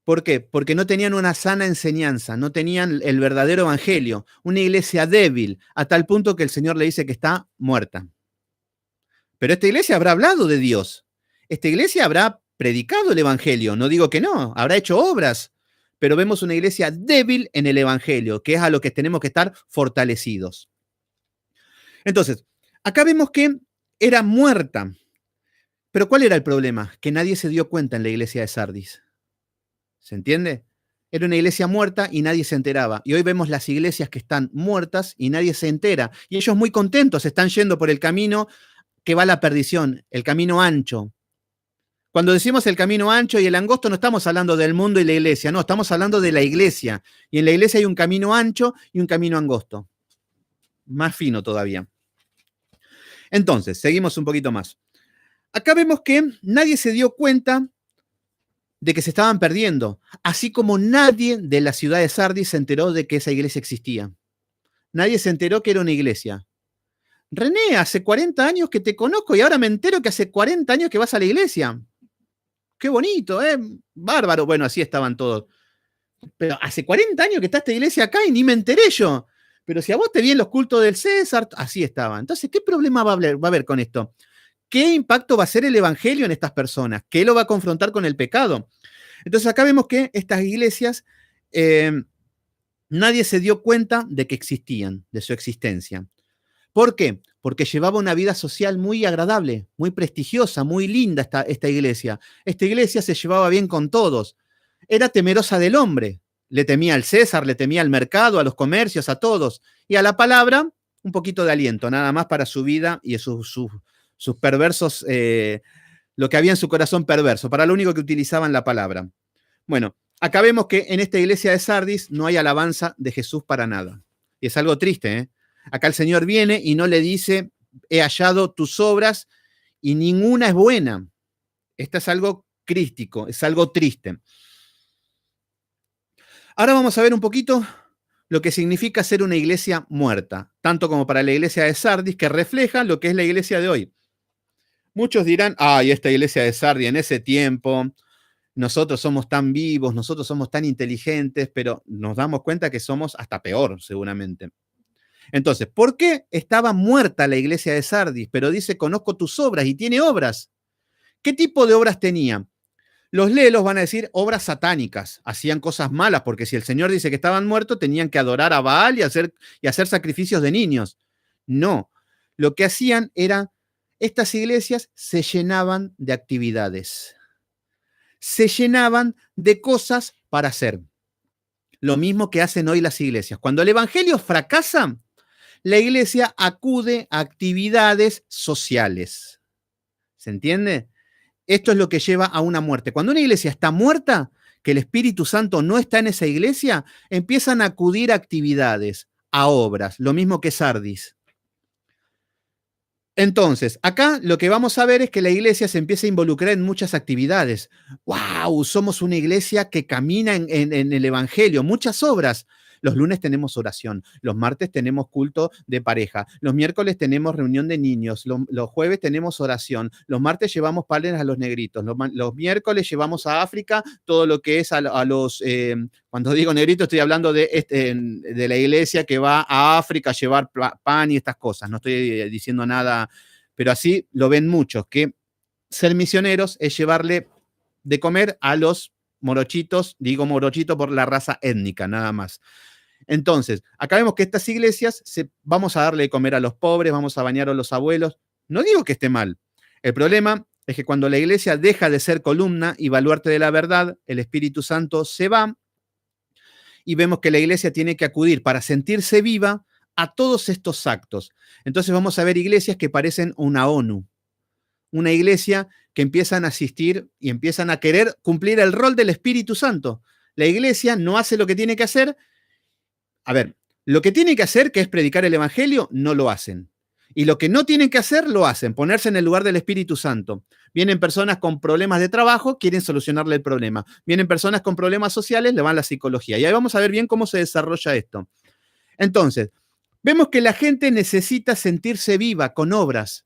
¿Por qué? Porque no tenían una sana enseñanza, no tenían el verdadero evangelio. Una iglesia débil, a tal punto que el Señor le dice que está muerta. Pero esta iglesia habrá hablado de Dios. Esta iglesia habrá predicado el evangelio. No digo que no, habrá hecho obras. Pero vemos una iglesia débil en el evangelio, que es a lo que tenemos que estar fortalecidos. Entonces, acá vemos que era muerta. Pero ¿cuál era el problema? Que nadie se dio cuenta en la iglesia de Sardis. ¿Se entiende? Era una iglesia muerta y nadie se enteraba. Y hoy vemos las iglesias que están muertas y nadie se entera. Y ellos muy contentos están yendo por el camino que va a la perdición, el camino ancho. Cuando decimos el camino ancho y el angosto, no estamos hablando del mundo y la iglesia, no, estamos hablando de la iglesia. Y en la iglesia hay un camino ancho y un camino angosto. Más fino todavía. Entonces, seguimos un poquito más. Acá vemos que nadie se dio cuenta de que se estaban perdiendo, así como nadie de la ciudad de Sardis se enteró de que esa iglesia existía. Nadie se enteró que era una iglesia. René, hace 40 años que te conozco y ahora me entero que hace 40 años que vas a la iglesia. Qué bonito, ¿eh? Bárbaro. Bueno, así estaban todos. Pero hace 40 años que está esta iglesia acá y ni me enteré yo. Pero si a vos te vi en los cultos del César, así estaban. Entonces, ¿qué problema va a haber con esto? ¿Qué impacto va a hacer el evangelio en estas personas? ¿Qué lo va a confrontar con el pecado? Entonces acá vemos que estas iglesias, nadie se dio cuenta de que existían, de su existencia. ¿Por qué? Porque llevaba una vida social muy agradable, muy prestigiosa, muy linda esta iglesia. Esta iglesia se llevaba bien con todos. Era temerosa del hombre. Le temía al César, le temía al mercado, a los comercios, a todos. Y a la palabra, un poquito de aliento, nada más para su vida y sus perversos, lo que había en su corazón perverso, para lo único que utilizaban la palabra. Bueno, acá vemos que en esta iglesia de Sardis no hay alabanza de Jesús para nada. Y es algo triste, ¿eh? Acá el Señor viene y no le dice, he hallado tus obras y ninguna es buena. Esto es algo crístico, es algo triste. Ahora vamos a ver un poquito lo que significa ser una iglesia muerta, tanto como para la iglesia de Sardis, que refleja lo que es la iglesia de hoy. Muchos dirán, ay, esta iglesia de Sardis en ese tiempo, nosotros somos tan vivos, nosotros somos tan inteligentes, pero nos damos cuenta que somos hasta peor, seguramente. Entonces, ¿por qué estaba muerta la iglesia de Sardis? Pero dice, conozco tus obras y tiene obras. ¿Qué tipo de obras tenía? Los lelos van a decir obras satánicas, hacían cosas malas, porque si el Señor dice que estaban muertos, tenían que adorar a Baal y hacer sacrificios de niños. No, lo que hacían era, estas iglesias se llenaban de actividades, se llenaban de cosas para hacer. Lo mismo que hacen hoy las iglesias. Cuando el evangelio fracasa, la iglesia acude a actividades sociales. ¿Se entiende? Esto es lo que lleva a una muerte. Cuando una iglesia está muerta, que el Espíritu Santo no está en esa iglesia, empiezan a acudir a actividades, a obras, lo mismo que Sardis. Entonces, acá lo que vamos a ver es que la iglesia se empieza a involucrar en muchas actividades. ¡Wow! Somos una iglesia que camina en el Evangelio, muchas obras. Los lunes tenemos oración, los martes tenemos culto de pareja, los miércoles tenemos reunión de niños, los jueves tenemos oración, los martes llevamos panes a los negritos, los miércoles llevamos a África todo lo que es a los, cuando digo negrito estoy hablando de la iglesia que va a África a llevar pan y estas cosas, no estoy diciendo nada, pero así lo ven muchos, que ser misioneros es llevarle de comer a los morochitos, digo morochito por la raza étnica, nada más. Entonces, acá vemos que estas iglesias, vamos a darle de comer a los pobres, vamos a bañar a los abuelos. No digo que esté mal. El problema es que cuando la iglesia deja de ser columna y baluarte de la verdad, el Espíritu Santo se va y vemos que la iglesia tiene que acudir para sentirse viva a todos estos actos. Entonces vamos a ver iglesias que parecen una ONU, una iglesia que empiezan a asistir y empiezan a querer cumplir el rol del Espíritu Santo. La iglesia no hace lo que tiene que hacer. A ver, lo que tienen que hacer, que es predicar el Evangelio, no lo hacen. Y lo que no tienen que hacer, lo hacen, ponerse en el lugar del Espíritu Santo. Vienen personas con problemas de trabajo, quieren solucionarle el problema. Vienen personas con problemas sociales, le van la psicología. Y ahí vamos a ver bien cómo se desarrolla esto. Entonces, vemos que la gente necesita sentirse viva con obras.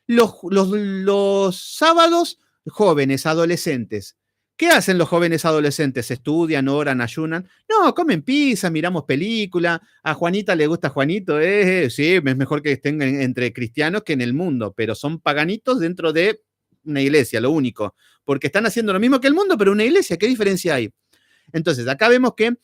Los sábados, jóvenes, adolescentes. ¿Qué hacen los jóvenes adolescentes? ¿Estudian, oran, ayunan? No, comen pizza, miramos película. A Juanita le gusta Juanito. Sí, es mejor que estén entre cristianos que en el mundo, pero son paganitos dentro de una iglesia, lo único. Porque están haciendo lo mismo que el mundo, pero una iglesia. ¿Qué diferencia hay? Entonces, acá vemos que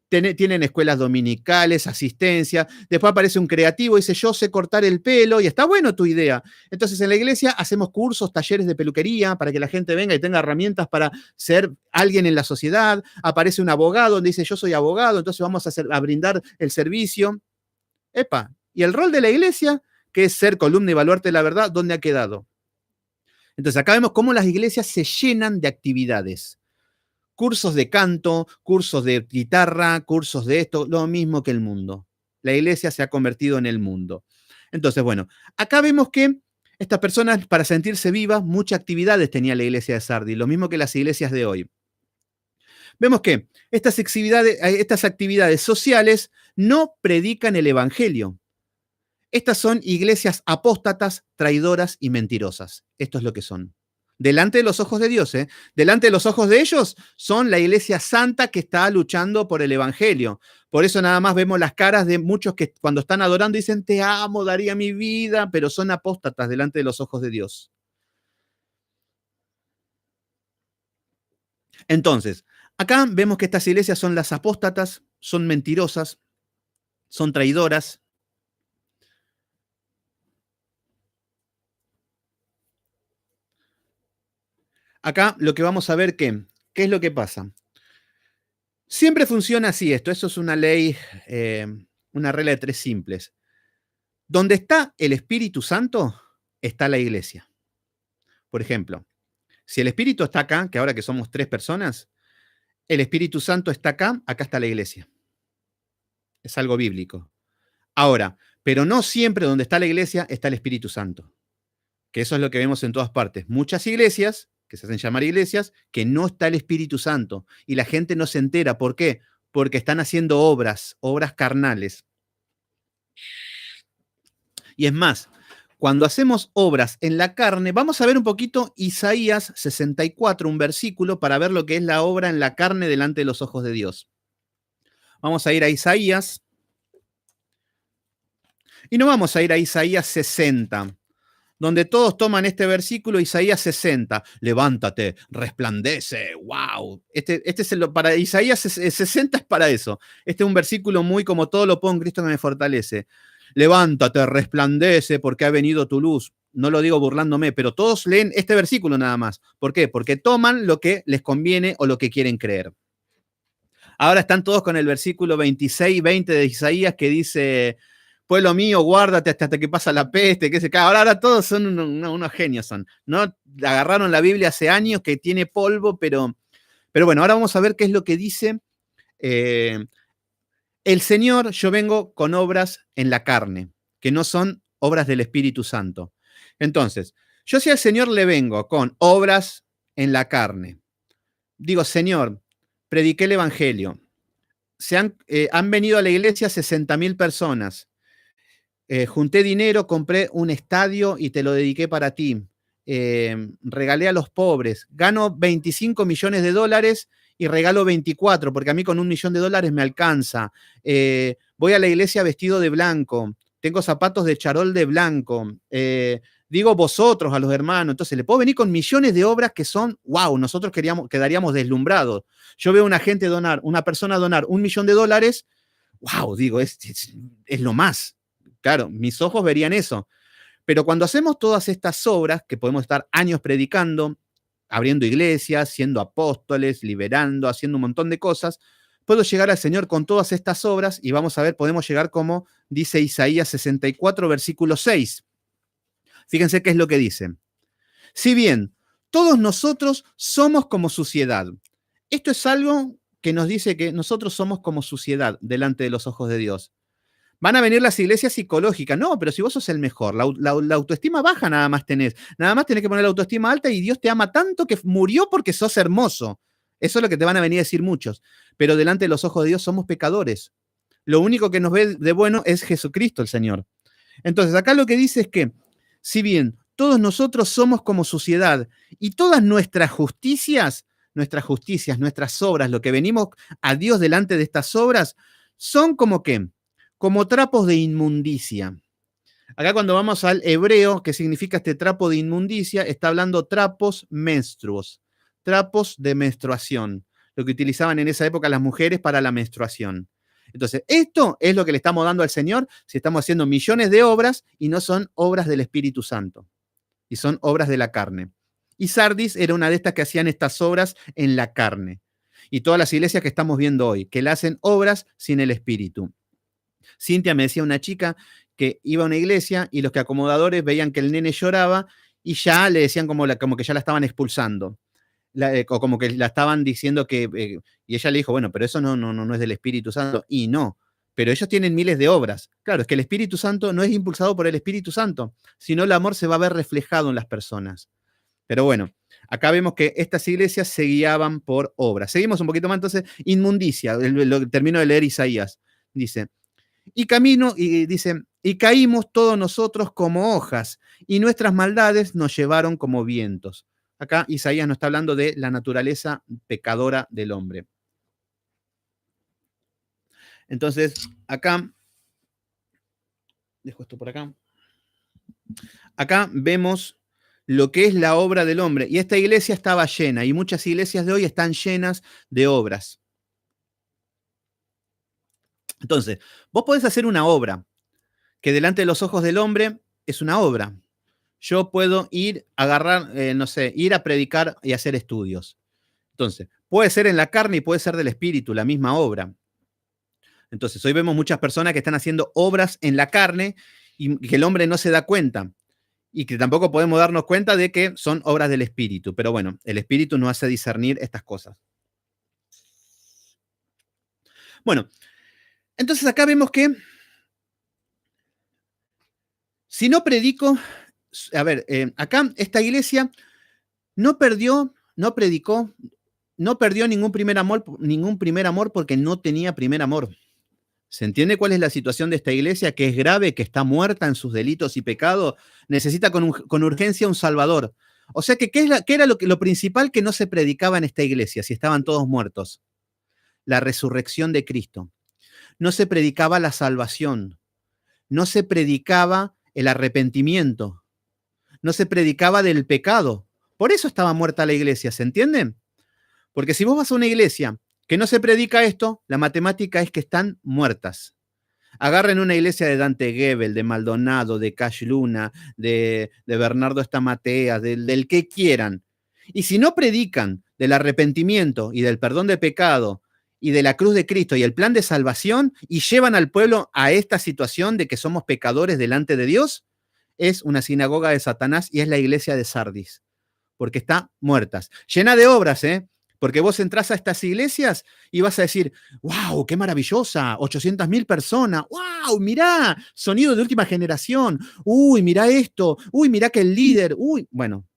tienen escuelas dominicales, asistencia, después aparece un creativo y dice, yo sé cortar el pelo, y está bueno tu idea. Entonces en la iglesia hacemos cursos, talleres de peluquería para que la gente venga y tenga herramientas para ser alguien en la sociedad. Aparece un abogado donde dice, yo soy abogado, entonces vamos a brindar el servicio. Epa, y el rol de la iglesia, que es ser columna y baluarte de la verdad, ¿dónde ha quedado? Entonces acá vemos cómo las iglesias se llenan de actividades. Cursos de canto, cursos de guitarra, cursos de esto, lo mismo que el mundo. La iglesia se ha convertido en el mundo. Entonces, bueno, acá vemos que estas personas, para sentirse vivas, muchas actividades tenía la iglesia de Sardis, lo mismo que las iglesias de hoy. Vemos que estas actividades sociales no predican el evangelio. Estas son iglesias apóstatas, traidoras y mentirosas. Esto es lo que son. Delante de los ojos de Dios, ¿eh? Delante de los ojos de ellos son la iglesia santa que está luchando por el evangelio. Por eso nada más vemos las caras de muchos que cuando están adorando dicen, te amo, daría mi vida, pero son apóstatas delante de los ojos de Dios. Entonces, acá vemos que estas iglesias son las apóstatas, son mentirosas, son traidoras. Acá lo que vamos a ver ¿qué es lo que pasa? Siempre funciona así esto, eso es una ley, una regla de tres simples. Donde está el Espíritu Santo, está la iglesia. Por ejemplo, si el Espíritu está acá, que ahora que somos 3 personas, el Espíritu Santo está acá, acá está la iglesia. Es algo bíblico. Ahora, pero no siempre donde está la iglesia está el Espíritu Santo. Que eso es lo que vemos en todas partes. Muchas iglesias, que se hacen llamar iglesias, que no está el Espíritu Santo. Y la gente no se entera. ¿Por qué? Porque están haciendo obras carnales. Y es más, cuando hacemos obras en la carne, vamos a ver un poquito Isaías 64, un versículo, para ver lo que es la obra en la carne delante de los ojos de Dios. Vamos a ir a Isaías. Y no vamos a ir a Isaías 60, donde todos toman este versículo, Isaías 60. Levántate, resplandece, wow. Para Isaías 60 es para eso. Este es un versículo muy como todo lo puedo en Cristo que me fortalece. Levántate, resplandece, porque ha venido tu luz. No lo digo burlándome, pero todos leen este versículo nada más. ¿Por qué? Porque toman lo que les conviene o lo que quieren creer. Ahora están todos con el versículo 26 y 20 de Isaías que dice: pueblo mío, guárdate hasta que pasa la peste, que se cae. Ahora todos son unos genios, son. ¿No? Agarraron la Biblia hace años que tiene polvo, pero bueno, ahora vamos a ver qué es lo que dice. El Señor, yo vengo con obras en la carne, que no son obras del Espíritu Santo. Entonces, yo si al Señor le vengo con obras en la carne, digo, Señor, prediqué el Evangelio, han venido a la iglesia 60.000 personas, junté dinero, compré un estadio y te lo dediqué para ti, regalé a los pobres, gano 25 millones de dólares y regalo 24, porque a mí con $1 millón me alcanza. Voy a la iglesia vestido de blanco, tengo zapatos de charol de blanco, digo vosotros a los hermanos. Entonces le puedo venir con millones de obras que son, wow, nosotros quedaríamos deslumbrados. Yo veo a una persona donar $1 millón, wow, digo, es lo más. Claro, mis ojos verían eso. Pero cuando hacemos todas estas obras, que podemos estar años predicando, abriendo iglesias, siendo apóstoles, liberando, haciendo un montón de cosas, puedo llegar al Señor con todas estas obras y vamos a ver, podemos llegar como dice Isaías 64, versículo 6. Fíjense qué es lo que dice. Si bien todos nosotros somos como suciedad, esto es algo que nos dice que nosotros somos como suciedad delante de los ojos de Dios. Van a venir las iglesias psicológicas. No, pero si vos sos el mejor, la autoestima baja nada más tenés. Nada más tenés que poner la autoestima alta y Dios te ama tanto que murió porque sos hermoso. Eso es lo que te van a venir a decir muchos. Pero delante de los ojos de Dios somos pecadores. Lo único que nos ve de bueno es Jesucristo el Señor. Entonces, acá lo que dice es que, si bien todos nosotros somos como suciedad y todas nuestras justicias, nuestras obras, lo que venimos a Dios delante de estas obras, son como ¿qué? Como trapos de inmundicia. Acá cuando vamos al hebreo, ¿qué significa este trapo de inmundicia? Está hablando trapos menstruos, trapos de menstruación, lo que utilizaban en esa época las mujeres para la menstruación. Entonces, esto es lo que le estamos dando al Señor si estamos haciendo millones de obras y no son obras del Espíritu Santo, y son obras de la carne. Y Sardis era una de estas que hacían estas obras en la carne. Y todas las iglesias que estamos viendo hoy, que le hacen obras sin el Espíritu. Cintia me decía, una chica que iba a una iglesia y los que acomodadores veían que el nene lloraba y ya le decían como que ya la estaban expulsando. O como que la estaban diciendo que, y ella le dijo, bueno, pero eso no es del Espíritu Santo. Y no, pero ellos tienen miles de obras. Claro, es que el Espíritu Santo no es impulsado por el Espíritu Santo, sino el amor se va a ver reflejado en las personas. Pero bueno, acá vemos que estas iglesias se guiaban por obras. Seguimos un poquito más, entonces, inmundicia, termino de leer Isaías. Dice, y caímos todos nosotros como hojas, y nuestras maldades nos llevaron como vientos. Acá Isaías nos está hablando de la naturaleza pecadora del hombre. Entonces, acá, dejo esto por acá. Acá vemos lo que es la obra del hombre. Y esta iglesia estaba llena, y muchas iglesias de hoy están llenas de obras. Entonces, vos podés hacer una obra que delante de los ojos del hombre es una obra. Yo puedo ir a predicar y hacer estudios. Entonces, puede ser en la carne y puede ser del espíritu, la misma obra. Entonces, hoy vemos muchas personas que están haciendo obras en la carne y que el hombre no se da cuenta. Y que tampoco podemos darnos cuenta de que son obras del espíritu. Pero bueno, el espíritu nos hace discernir estas cosas. Bueno, Entonces acá vemos que si no predico, a ver, acá esta iglesia no perdió, no predicó, no perdió ningún primer amor porque no tenía primer amor. ¿Se entiende cuál es la situación de esta iglesia? Que es grave, que está muerta en sus delitos y pecados, necesita con urgencia un salvador. O sea que, ¿qué era lo principal que no se predicaba en esta iglesia si estaban todos muertos? La resurrección de Cristo. No se predicaba la salvación, no se predicaba el arrepentimiento, no se predicaba del pecado. Por eso estaba muerta la iglesia, ¿se entiende? Porque si vos vas a una iglesia que no se predica esto, la matemática es que están muertas. Agarren una iglesia de Dante Gebel, de Maldonado, de Cash Luna, de Bernardo Estamateas, del que quieran. Y si no predican del arrepentimiento y del perdón de pecado y de la cruz de Cristo y el plan de salvación y llevan al pueblo a esta situación de que somos pecadores delante de Dios, es una sinagoga de Satanás y es la iglesia de Sardis, porque está muertas. Llena de obras, ¿eh? Porque vos entrás a estas iglesias y vas a decir, wow, qué maravillosa, 800.000 personas, wow, mirá, sonido de última generación, uy, mirá esto, uy, mirá que el líder, uy, bueno.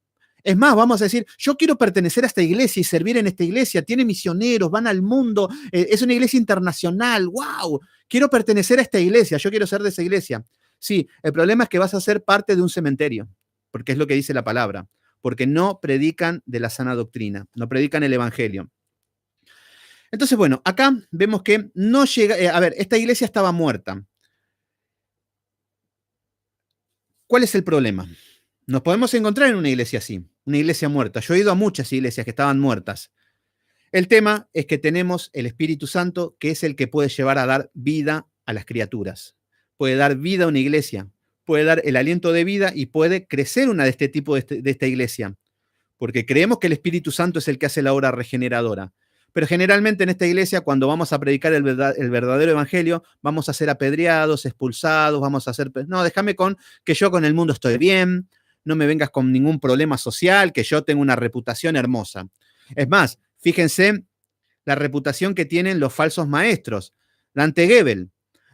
Es más, vamos a decir, yo quiero pertenecer a esta iglesia y servir en esta iglesia, tiene misioneros, van al mundo, es una iglesia internacional, wow, quiero pertenecer a esta iglesia, yo quiero ser de esa iglesia. Sí, el problema es que vas a ser parte de un cementerio, porque es lo que dice la palabra, porque no predican de la sana doctrina, no predican el evangelio. Entonces, bueno, acá vemos que no llega, a ver, esta iglesia estaba muerta. ¿Cuál es el problema? Nos podemos encontrar en una iglesia así, una iglesia muerta. Yo he ido a muchas iglesias que estaban muertas. El tema es que tenemos el Espíritu Santo, que es el que puede llevar a dar vida a las criaturas. Puede dar vida a una iglesia, puede dar el aliento de vida y puede crecer una de este tipo de esta iglesia. Porque creemos que el Espíritu Santo es el que hace la obra regeneradora. Pero generalmente en esta iglesia, cuando vamos a predicar el verdadero evangelio, vamos a ser apedreados, expulsados, vamos a ser... No, déjame con que yo con el mundo estoy bien, no me vengas con ningún problema social, que yo tengo una reputación hermosa. Es más, fíjense la reputación que tienen los falsos maestros. Dante Gebel.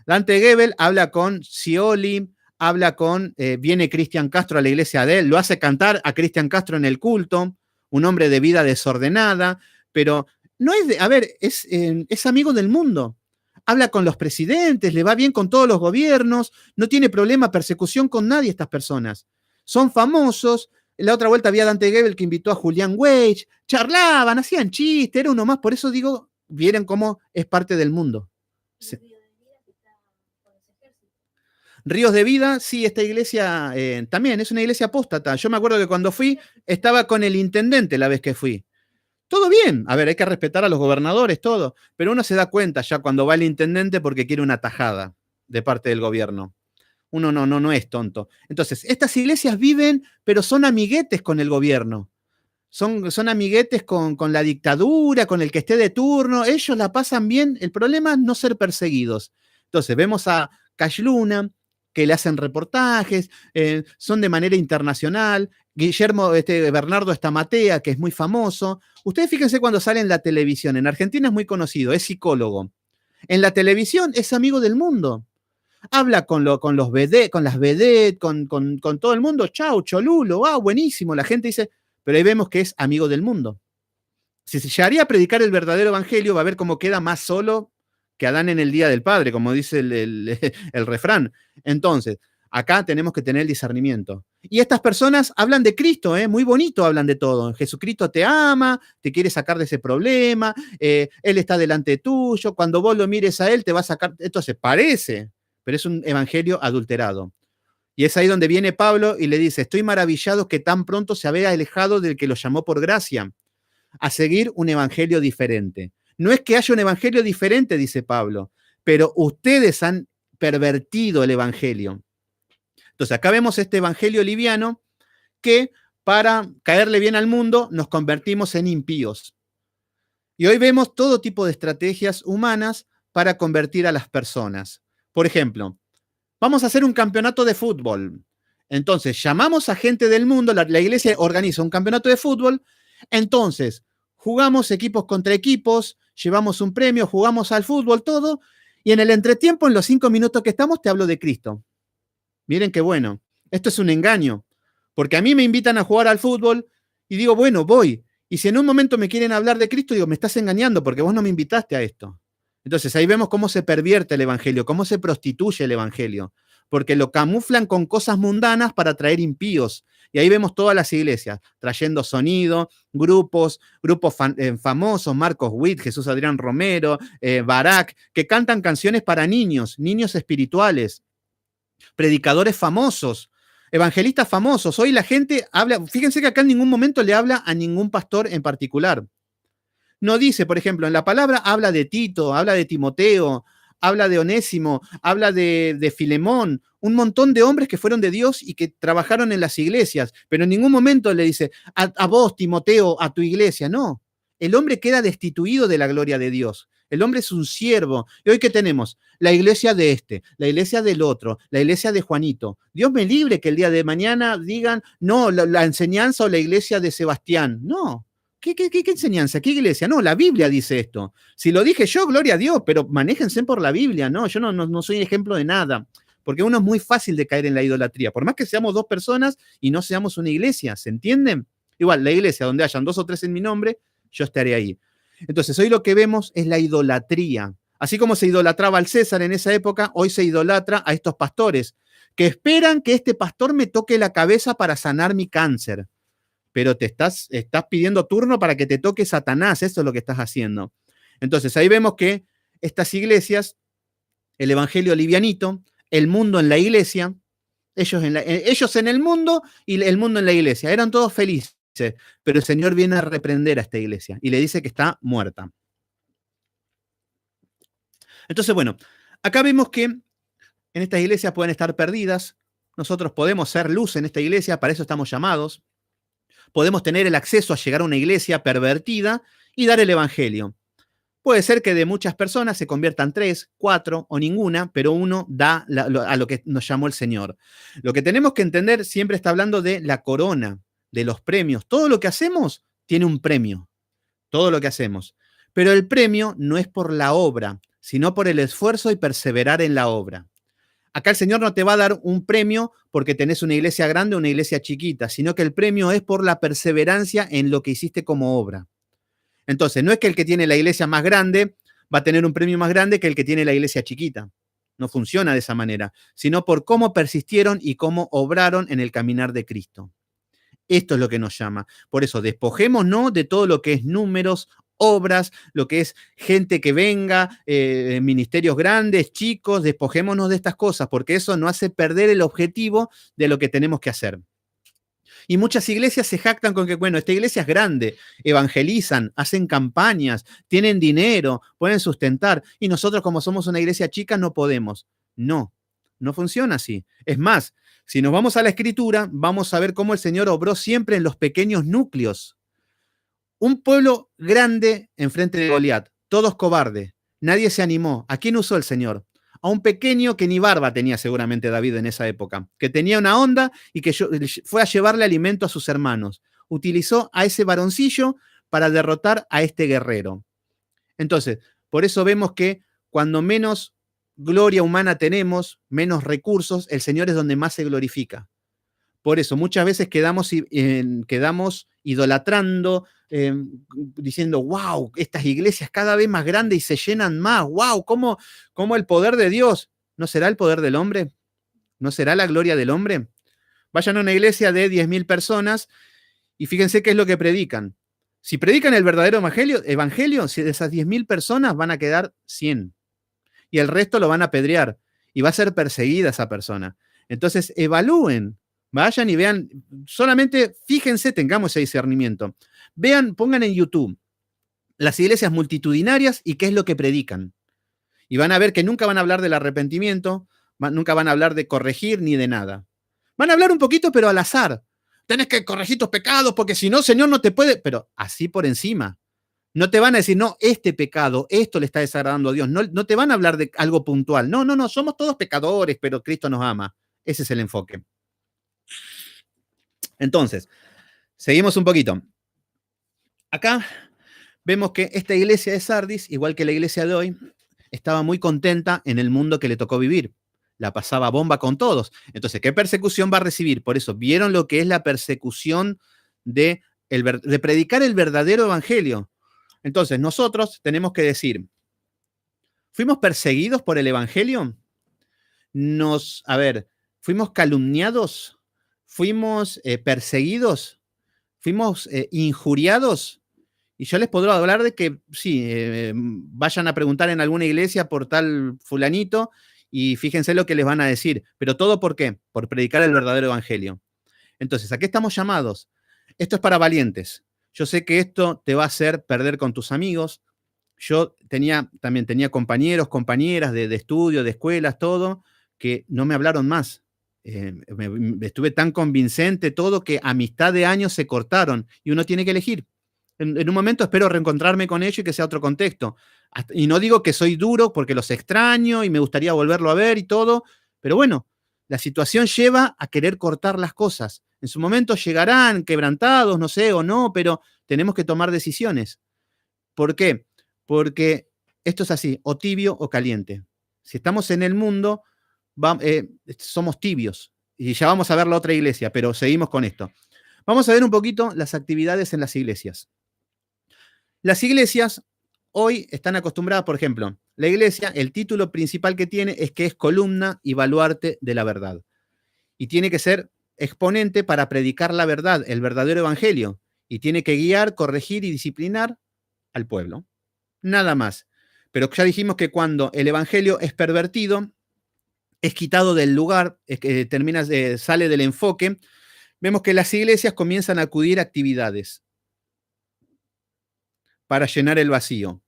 Dante Gebel habla con Scioli, habla con, viene Cristian Castro a la iglesia de él, lo hace cantar a Cristian Castro en el culto, un hombre de vida desordenada, pero no es, a ver, es amigo del mundo. Habla con los presidentes, le va bien con todos los gobiernos, no tiene problema, persecución con nadie estas personas. Son famosos. En la otra vuelta había Dante Gebel que invitó a Julián Weich, charlaban, hacían chistes, era uno más, por eso digo, vieron cómo es parte del mundo. Sí. Ríos de Vida, sí, esta iglesia también es una iglesia apóstata. Yo me acuerdo que cuando fui, estaba con el intendente la vez que fui. Todo bien, a ver, hay que respetar a los gobernadores, todo, pero uno se da cuenta ya cuando va el intendente porque quiere una tajada de parte del gobierno. Uno no es tonto. Entonces, estas iglesias viven, pero son amiguetes con el gobierno. Son amiguetes con la dictadura, con el que esté de turno. Ellos la pasan bien. El problema es no ser perseguidos. Entonces, vemos a Cash Luna, que le hacen reportajes, son de manera internacional. Bernardo Estamatea, que es muy famoso. Ustedes fíjense cuando sale en la televisión. En Argentina es muy conocido, es psicólogo. En la televisión es amigo del mundo. Habla con los vedettes, con las vedettes, con todo el mundo. Chau, cholulo, wow, buenísimo. La gente dice, pero ahí vemos que es amigo del mundo. Si se llegaría a predicar el verdadero evangelio, va a ver cómo queda más solo que Adán en el día del Padre, como dice el refrán. Entonces, acá tenemos que tener el discernimiento. Y estas personas hablan de Cristo, muy bonito hablan de todo. Jesucristo te ama, te quiere sacar de ese problema, Él está delante tuyo, cuando vos lo mires a Él te va a sacar. Entonces, parece, pero es un evangelio adulterado. Y es ahí donde viene Pablo y le dice, estoy maravillado que tan pronto se había alejado del que lo llamó por gracia, a seguir un evangelio diferente. No es que haya un evangelio diferente, dice Pablo, pero ustedes han pervertido el evangelio. Entonces, acá vemos este evangelio liviano que para caerle bien al mundo nos convertimos en impíos. Y hoy vemos todo tipo de estrategias humanas para convertir a las personas. Por ejemplo, vamos a hacer un campeonato de fútbol. Entonces, llamamos a gente del mundo, la iglesia organiza un campeonato de fútbol, entonces jugamos equipos contra equipos, llevamos un premio, jugamos al fútbol, todo, Y en el entretiempo, en los 5 minutos que estamos, te hablo de Cristo. Miren qué bueno. Esto es un engaño. Porque a mí me invitan a jugar al fútbol y digo, bueno, voy. Y si en un momento me quieren hablar de Cristo, digo, me estás engañando porque vos no me invitaste a esto. Entonces ahí vemos cómo se pervierte el evangelio, cómo se prostituye el evangelio. Porque lo camuflan con cosas mundanas para atraer impíos. Y ahí vemos todas las iglesias, trayendo sonido, grupos famosos, Marcos Witt, Jesús Adrián Romero, Barak, que cantan canciones para niños, niños espirituales, predicadores famosos, evangelistas famosos. Hoy la gente habla, fíjense que acá en ningún momento le habla a ningún pastor en particular. No dice, por ejemplo, en la palabra habla de Tito, habla de Timoteo, habla de Onésimo, habla de Filemón, un montón de hombres que fueron de Dios y que trabajaron en las iglesias, pero en ningún momento le dice a vos, Timoteo, a tu iglesia. No, el hombre queda destituido de la gloria de Dios. El hombre es un siervo. ¿Y hoy qué tenemos? La iglesia de este, la iglesia del otro, la iglesia de Juanito. Dios me libre que el día de mañana digan, no, la enseñanza o la iglesia de Sebastián. No. ¿Qué enseñanza? ¿Qué iglesia? No, la Biblia dice esto. Si lo dije yo, gloria a Dios, pero manéjense por la Biblia, ¿no? Yo no soy ejemplo de nada, porque uno es muy fácil de caer en la idolatría, por más que seamos 2 personas y no seamos una iglesia, ¿se entienden? Igual, la iglesia donde hayan 2 o 3 en mi nombre, yo estaré ahí. Entonces, hoy lo que vemos es la idolatría. Así como se idolatraba al César en esa época, hoy se idolatra a estos pastores, que esperan que este pastor me toque la cabeza para sanar mi cáncer. Pero te estás pidiendo turno para que te toque Satanás, eso es lo que estás haciendo. Entonces ahí vemos que estas iglesias, el evangelio livianito, el mundo en la iglesia, ellos en el mundo y el mundo en la iglesia, eran todos felices, pero el Señor viene a reprender a esta iglesia y le dice que está muerta. Entonces, bueno, acá vemos que en estas iglesias pueden estar perdidas, nosotros podemos ser luz en esta iglesia, para eso estamos llamados. Podemos tener el acceso a llegar a una iglesia pervertida y dar el evangelio. Puede ser que de muchas personas se conviertan 3, 4 o ninguna, pero uno da a lo que nos llamó el Señor. Lo que tenemos que entender siempre está hablando de la corona, de los premios. Todo lo que hacemos tiene un premio. Todo lo que hacemos. Pero el premio no es por la obra, sino por el esfuerzo y perseverar en la obra. Acá el Señor no te va a dar un premio porque tenés una iglesia grande o una iglesia chiquita, sino que el premio es por la perseverancia en lo que hiciste como obra. Entonces, no es que el que tiene la iglesia más grande va a tener un premio más grande que el que tiene la iglesia chiquita. No funciona de esa manera, sino por cómo persistieron y cómo obraron en el caminar de Cristo. Esto es lo que nos llama. Por eso, despojémonos de todo lo que es números, obras, lo que es gente que venga, ministerios grandes, chicos, despojémonos de estas cosas, porque eso nos hace perder el objetivo de lo que tenemos que hacer. Y muchas iglesias se jactan con que, bueno, esta iglesia es grande, evangelizan, hacen campañas, tienen dinero, pueden sustentar, y nosotros como somos una iglesia chica no podemos. No, no funciona así. Es más, si nos vamos a la Escritura, vamos a ver cómo el Señor obró siempre en los pequeños núcleos. Un pueblo grande enfrente de Goliat, todos cobardes, nadie se animó. ¿A quién usó el Señor? A un pequeño que ni barba tenía seguramente David en esa época, que tenía una onda y que fue a llevarle alimento a sus hermanos. Utilizó a ese varoncillo para derrotar a este guerrero. Entonces, por eso vemos que cuando menos gloria humana tenemos, menos recursos, el Señor es donde más se glorifica. Por eso muchas veces quedamos idolatrando, diciendo, wow, estas iglesias cada vez más grandes y se llenan más, wow, ¿cómo el poder de Dios? ¿No será el poder del hombre? ¿No será la gloria del hombre? Vayan a una iglesia de 10.000 personas y fíjense qué es lo que predican. Si predican el verdadero evangelio, si de esas 10.000 personas van a quedar 100 y el resto lo van a apedrear y va a ser perseguida esa persona. Entonces, evalúen. Vayan y vean, solamente fíjense, tengamos ese discernimiento. Vean, pongan en YouTube las iglesias multitudinarias y qué es lo que predican. Y van a ver que nunca van a hablar del arrepentimiento, nunca van a hablar de corregir ni de nada. Van a hablar un poquito, pero al azar. Tenés que corregir tus pecados porque si no, Señor no te puede. Pero así por encima. No te van a decir, no, este pecado, esto le está desagradando a Dios. No te van a hablar de algo puntual. No, somos todos pecadores, pero Cristo nos ama. Ese es el enfoque. Entonces, seguimos un poquito. Acá vemos que esta iglesia de Sardis, igual que la iglesia de hoy, estaba muy contenta en el mundo que le tocó vivir. La pasaba bomba con todos. Entonces, ¿qué persecución va a recibir? Por eso, ¿vieron lo que es la persecución de predicar el verdadero evangelio? Entonces, nosotros tenemos que decir, ¿fuimos perseguidos por el evangelio? ¿Fuimos calumniados? ¿Fuimos perseguidos? ¿Fuimos injuriados? Y yo les podré hablar de que sí, vayan a preguntar en alguna iglesia por tal fulanito y fíjense lo que les van a decir. Pero todo ¿por qué? Por predicar el verdadero evangelio. Entonces, ¿a qué estamos llamados? Esto es para valientes. Yo sé que esto te va a hacer perder con tus amigos. Yo también tenía compañeros, compañeras de estudio, de escuelas, todo, que no me hablaron más. Estuve tan convincente todo que amistad de años se cortaron y uno tiene que elegir. En un momento espero reencontrarme con ellos y que sea otro contexto. Y no digo que soy duro porque los extraño y me gustaría volverlo a ver y todo, pero bueno, la situación lleva a querer cortar las cosas. En su momento llegarán quebrantados, no sé, o no, pero tenemos que tomar decisiones. ¿Por qué? Porque esto es así, o tibio o caliente. Si estamos en el mundo, somos tibios. Y ya vamos a ver la otra iglesia, pero seguimos con esto. Vamos a ver un poquito las actividades en las iglesias. Las iglesias hoy están acostumbradas, por ejemplo, la iglesia, el título principal que tiene es que es columna y baluarte de la verdad. Y tiene que ser exponente para predicar la verdad, el verdadero evangelio. Y tiene que guiar, corregir y disciplinar al pueblo. Nada más. Pero ya dijimos que cuando el evangelio es pervertido, es quitado del lugar, sale del enfoque, vemos que las iglesias comienzan a acudir a actividades para llenar el vacío.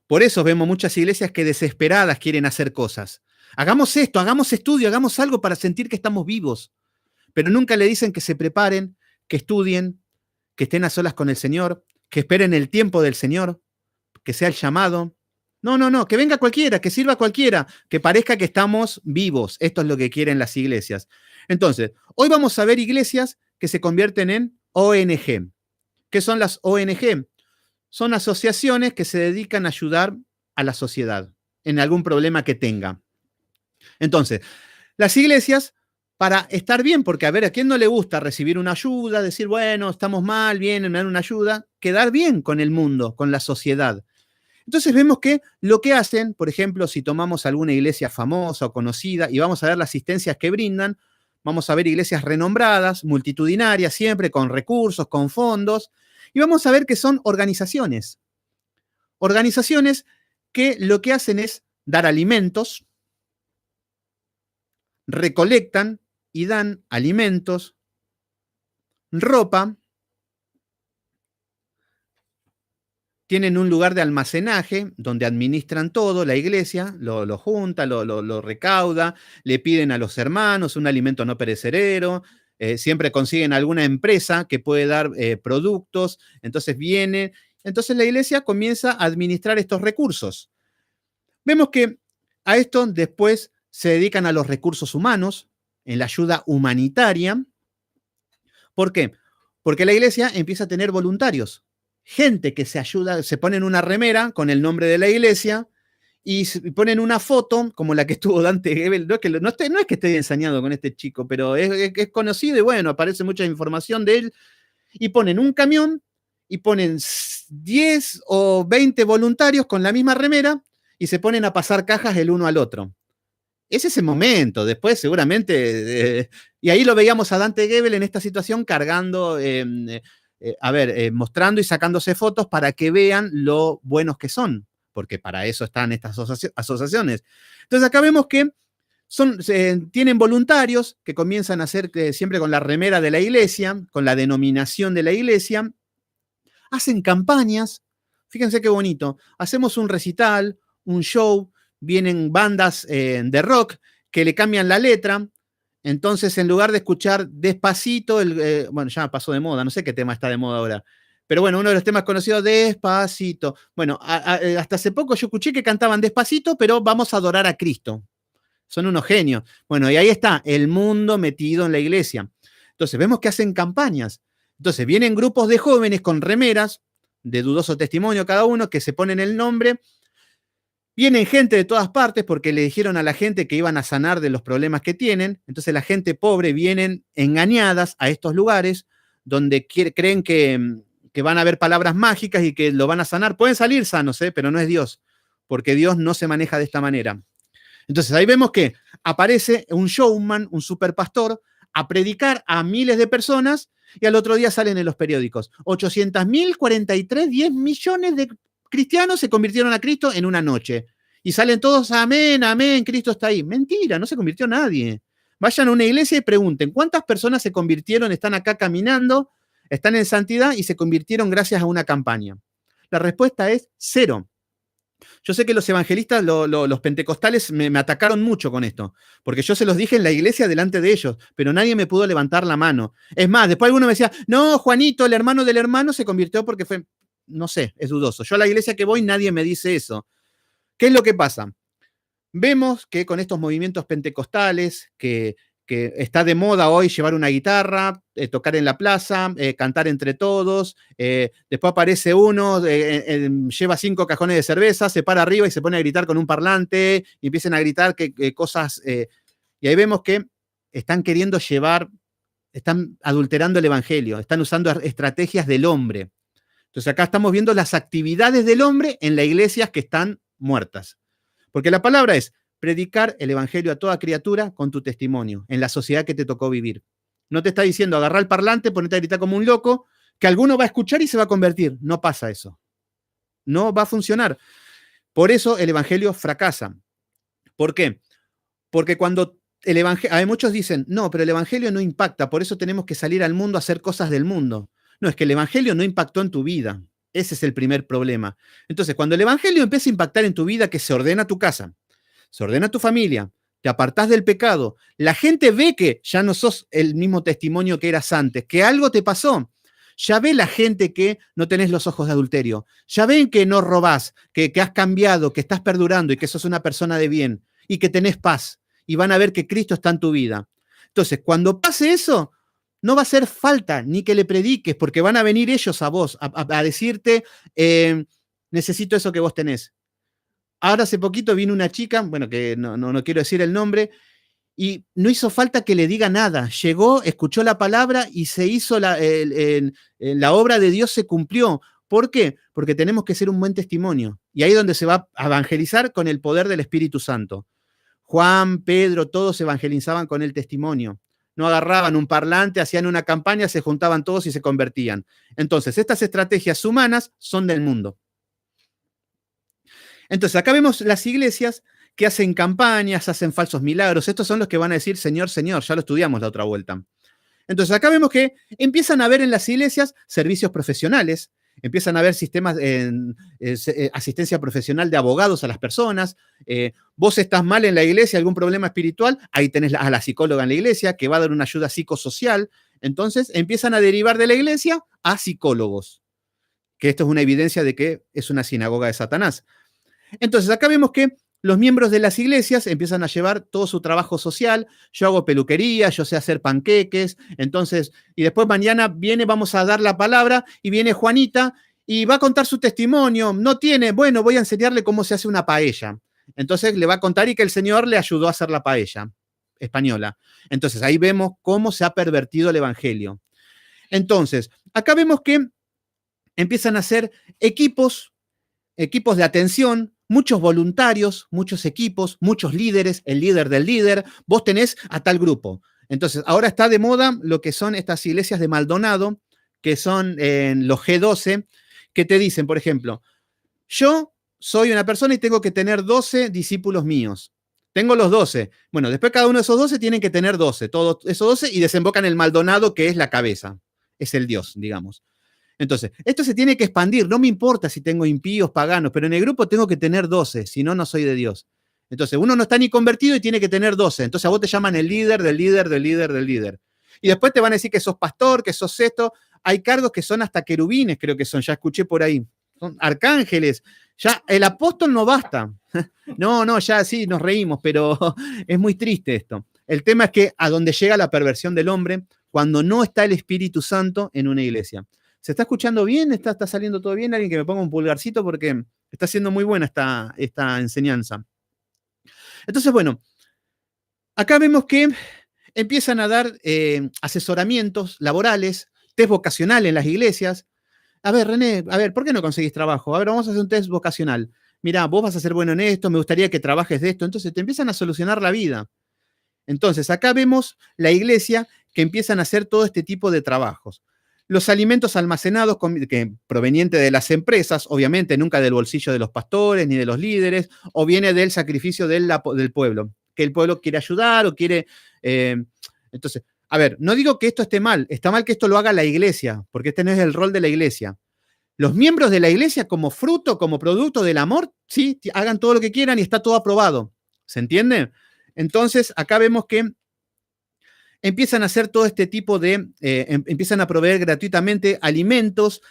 Por eso vemos muchas iglesias que desesperadas quieren hacer cosas. Hagamos esto, hagamos estudio, hagamos algo para sentir que estamos vivos. Pero nunca le dicen que se preparen, que estudien, que estén a solas con el Señor, que esperen el tiempo del Señor, que sea el llamado. No, que venga cualquiera, que sirva cualquiera, que parezca que estamos vivos. Esto es lo que quieren las iglesias. Entonces, hoy vamos a ver iglesias que se convierten en ONG. ¿Qué son las ONG? Son asociaciones que se dedican a ayudar a la sociedad en algún problema que tenga. Entonces, las iglesias, para estar bien, porque a ver, ¿a quién no le gusta recibir una ayuda, decir, bueno, estamos mal, vienen, me dan una ayuda? Quedar bien con el mundo, con la sociedad. Entonces vemos que lo que hacen, por ejemplo, si tomamos alguna iglesia famosa o conocida y vamos a ver las asistencias que brindan, vamos a ver iglesias renombradas, multitudinarias, siempre con recursos, con fondos, y vamos a ver que son organizaciones. Organizaciones que lo que hacen es dar alimentos, recolectan y dan alimentos, ropa, tienen un lugar de almacenaje donde administran todo, la iglesia lo junta, lo recauda, le piden a los hermanos un alimento no perecedero, siempre consiguen alguna empresa que puede dar productos, entonces viene, entonces la iglesia comienza a administrar estos recursos. Vemos que a esto después se dedican a los recursos humanos, en la ayuda humanitaria. ¿Por qué? Porque la iglesia empieza a tener voluntarios, gente que se ayuda, se ponen una remera con el nombre de la iglesia y ponen una foto como la que estuvo Dante Gebel. No es que esté ensañado con este chico, pero es conocido y bueno, aparece mucha información de él. Y ponen un camión y ponen 10 o 20 voluntarios con la misma remera y se ponen a pasar cajas el uno al otro. Es ese momento, después seguramente, y ahí lo veíamos a Dante Gebel en esta situación cargando, mostrando y sacándose fotos para que vean lo buenos que son, porque para eso están estas asociaciones. Entonces acá vemos que tienen voluntarios que comienzan a hacer siempre con la remera de la iglesia, con la denominación de la iglesia, hacen campañas, fíjense qué bonito, hacemos un recital, un show, vienen bandas de rock que le cambian la letra, entonces en lugar de escuchar Despacito, bueno, ya pasó de moda, no sé qué tema está de moda ahora, pero bueno, uno de los temas conocidos, Despacito. Bueno, hasta hace poco yo escuché que cantaban Despacito, pero vamos a adorar a Cristo. Son unos genios. Bueno, y ahí está, el mundo metido en la iglesia. Entonces, vemos que hacen campañas. Entonces, vienen grupos de jóvenes con remeras, de dudoso testimonio cada uno, que se ponen el nombre. Vienen gente de todas partes porque le dijeron a la gente que iban a sanar de los problemas que tienen. Entonces la gente pobre vienen engañadas a estos lugares donde creen que van a haber palabras mágicas y que lo van a sanar. Pueden salir sanos, pero no es Dios, porque Dios no se maneja de esta manera. Entonces ahí vemos que aparece un showman, un superpastor, a predicar a miles de personas y al otro día salen en los periódicos. 800.000, 43, 10 millones de cristianos se convirtieron a Cristo en una noche. Y salen todos, amén, amén, Cristo está ahí. Mentira, no se convirtió nadie. Vayan a una iglesia y pregunten, ¿cuántas personas se convirtieron, están acá caminando, están en santidad y se convirtieron gracias a una campaña? La respuesta es 0. Yo sé que los evangelistas, los pentecostales, me atacaron mucho con esto, porque yo se los dije en la iglesia delante de ellos, pero nadie me pudo levantar la mano. Es más, después alguno me decía, no, Juanito, el hermano del hermano se convirtió porque fue, no sé, es dudoso. Yo a la iglesia que voy nadie me dice eso. ¿Qué es lo que pasa? Vemos que con estos movimientos pentecostales, que está de moda hoy llevar una guitarra, tocar en la plaza, cantar entre todos, después aparece uno, lleva 5 cajones de cerveza, se para arriba y se pone a gritar con un parlante, y empiezan a gritar cosas, y ahí vemos que están queriendo están adulterando el evangelio, están usando estrategias del hombre. Entonces acá estamos viendo las actividades del hombre en las iglesias que están muertas. Porque la palabra es predicar el evangelio a toda criatura con tu testimonio, en la sociedad que te tocó vivir. No te está diciendo agarrar el parlante, ponerte a gritar como un loco, que alguno va a escuchar y se va a convertir. No pasa eso. No va a funcionar. Por eso el evangelio fracasa. ¿Por qué? Porque cuando el evangelio, muchos dicen, no, pero el evangelio no impacta, por eso tenemos que salir al mundo a hacer cosas del mundo. No, es que el evangelio no impactó en tu vida. Ese es el primer problema. Entonces, cuando el evangelio empieza a impactar en tu vida, que se ordena tu casa, se ordena tu familia, te apartás del pecado, la gente ve que ya no sos el mismo testimonio que eras antes, que algo te pasó. Ya ve la gente que no tenés los ojos de adulterio. Ya ven que no robás, que has cambiado, que estás perdurando y que sos una persona de bien y que tenés paz. Y van a ver que Cristo está en tu vida. Entonces, cuando pase eso, no va a hacer falta ni que le prediques, porque van a venir ellos a vos a decirte, necesito eso que vos tenés. Ahora hace poquito vino una chica, bueno, que no quiero decir el nombre, y no hizo falta que le diga nada. Llegó, escuchó la palabra y se hizo la obra de Dios se cumplió. ¿Por qué? Porque tenemos que ser un buen testimonio. Y ahí es donde se va a evangelizar con el poder del Espíritu Santo. Juan, Pedro, todos evangelizaban con el testimonio. No agarraban un parlante, hacían una campaña, se juntaban todos y se convertían. Entonces, estas estrategias humanas son del mundo. Entonces, acá vemos las iglesias que hacen campañas, hacen falsos milagros. Estos son los que van a decir, Señor, Señor. Ya lo estudiamos la otra vuelta. Entonces, acá vemos que empiezan a haber en las iglesias servicios profesionales, empiezan a haber sistemas asistencia profesional de abogados a las personas. Vos estás mal en la iglesia, algún problema espiritual, ahí tenés a la psicóloga en la iglesia que va a dar una ayuda psicosocial. Entonces, empiezan a derivar de la iglesia a psicólogos, que esto es una evidencia de que es una sinagoga de Satanás. Entonces, acá vemos que los miembros de las iglesias empiezan a llevar todo su trabajo social. Yo hago peluquería, yo sé hacer panqueques, entonces, y después mañana vamos a dar la palabra y viene Juanita y va a contar su testimonio. No tiene, bueno, voy a enseñarle cómo se hace una paella. Entonces le va a contar y que el Señor le ayudó a hacer la paella española. Entonces ahí vemos cómo se ha pervertido el evangelio. Entonces, acá vemos que empiezan a hacer equipos de atención, muchos voluntarios, muchos equipos, muchos líderes, el líder del líder, vos tenés a tal grupo. Entonces, ahora está de moda lo que son estas iglesias de Maldonado, que son los G12, que te dicen, por ejemplo, yo soy una persona y tengo que tener 12 discípulos míos. Tengo los 12. Bueno, después cada uno de esos 12 tienen que tener 12, todos esos 12, y desembocan en el Maldonado, que es la cabeza, es el Dios, digamos. Entonces, esto se tiene que expandir. No me importa si tengo impíos, paganos, pero en el grupo tengo que tener 12, si no, no soy de Dios. Entonces, uno no está ni convertido y tiene que tener 12. Entonces, a vos te llaman el líder del líder del líder del líder. Y después te van a decir que sos pastor, que sos esto. Hay cargos que son hasta querubines, creo que son, ya escuché por ahí. Son arcángeles. Ya el apóstol no basta. No, ya sí, nos reímos, pero es muy triste esto. El tema es que a donde llega la perversión del hombre, cuando no está el Espíritu Santo en una iglesia. ¿Se está escuchando bien? ¿Está saliendo todo bien? Alguien que me ponga un pulgarcito porque Está siendo muy buena esta enseñanza. Entonces, bueno, acá vemos que empiezan a dar asesoramientos laborales, test vocacional en las iglesias. A ver, René, a ver, ¿por qué no conseguís trabajo? A ver, vamos a hacer un test vocacional. Mirá, vos vas a ser bueno en esto, me gustaría que trabajes de esto. Entonces te empiezan a solucionar la vida. Entonces, acá vemos la iglesia que empiezan a hacer todo este tipo de trabajos. Los alimentos almacenados provenientes de las empresas, obviamente nunca del bolsillo de los pastores ni de los líderes, o viene del sacrificio del pueblo, que el pueblo quiere ayudar o quiere... entonces, a ver, no digo que esto esté mal, está mal que esto lo haga la iglesia, porque este no es el rol de la iglesia. Los miembros de la iglesia, como fruto, como producto del amor, sí, hagan todo lo que quieran y está todo aprobado. ¿Se entiende? Entonces, acá vemos que empiezan a hacer todo este tipo de, empiezan a proveer gratuitamente alimentos,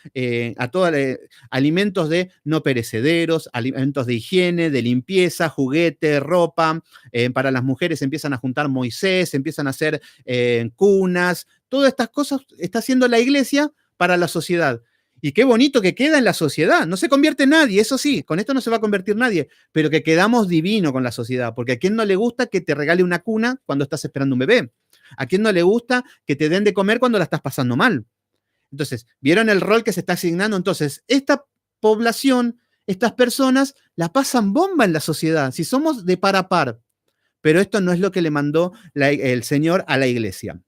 alimentos de no perecederos, alimentos de higiene, de limpieza, juguete, ropa. Para las mujeres empiezan a juntar Moisés, empiezan a hacer cunas. Todas estas cosas está haciendo la iglesia para la sociedad. Y qué bonito que queda en la sociedad. No se convierte nadie, eso sí, con esto no se va a convertir nadie, pero que quedamos divino con la sociedad, porque a quién no le gusta que te regale una cuna cuando estás esperando un bebé. ¿A quién no le gusta que te den de comer cuando la estás pasando mal? Entonces, ¿vieron el rol que se está asignando? Entonces, esta población, estas personas, la pasan bomba en la sociedad, si somos de par a par. Pero esto no es lo que le mandó el Señor a la iglesia.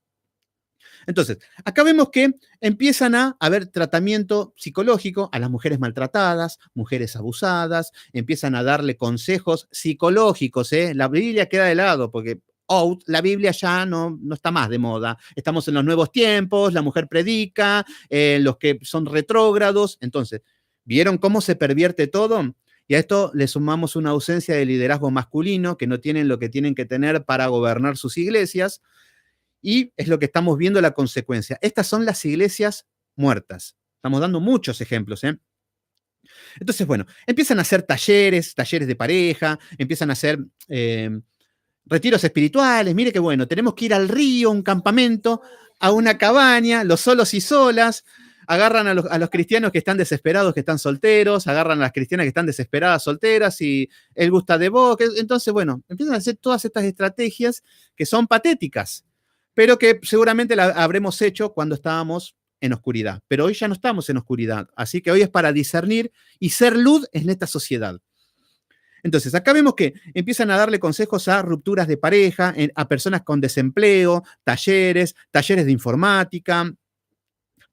Entonces, acá vemos que empiezan a haber tratamiento psicológico a las mujeres maltratadas, mujeres abusadas, empiezan a darle consejos psicológicos. La Biblia queda de lado porque la Biblia ya no está más de moda. Estamos en los nuevos tiempos, la mujer predica, los que son retrógrados. Entonces, ¿vieron cómo se pervierte todo? Y a esto le sumamos una ausencia de liderazgo masculino, que no tienen lo que tienen que tener para gobernar sus iglesias. Y es lo que estamos viendo la consecuencia. Estas son las iglesias muertas. Estamos dando muchos ejemplos. Entonces, bueno, empiezan a hacer talleres de pareja, empiezan a hacer retiros espirituales. Mire qué bueno, tenemos que ir al río, un campamento, a una cabaña, los solos y solas. Agarran a los cristianos que están desesperados, que están solteros, agarran a las cristianas que están desesperadas, solteras, y él gusta de vos. Entonces, bueno, empiezan a hacer todas estas estrategias que son patéticas, pero que seguramente la habremos hecho cuando estábamos en oscuridad. Pero hoy ya no estamos en oscuridad, así que hoy es para discernir y ser luz en esta sociedad. Entonces, acá vemos que empiezan a darle consejos a rupturas de pareja, a personas con desempleo, talleres de informática,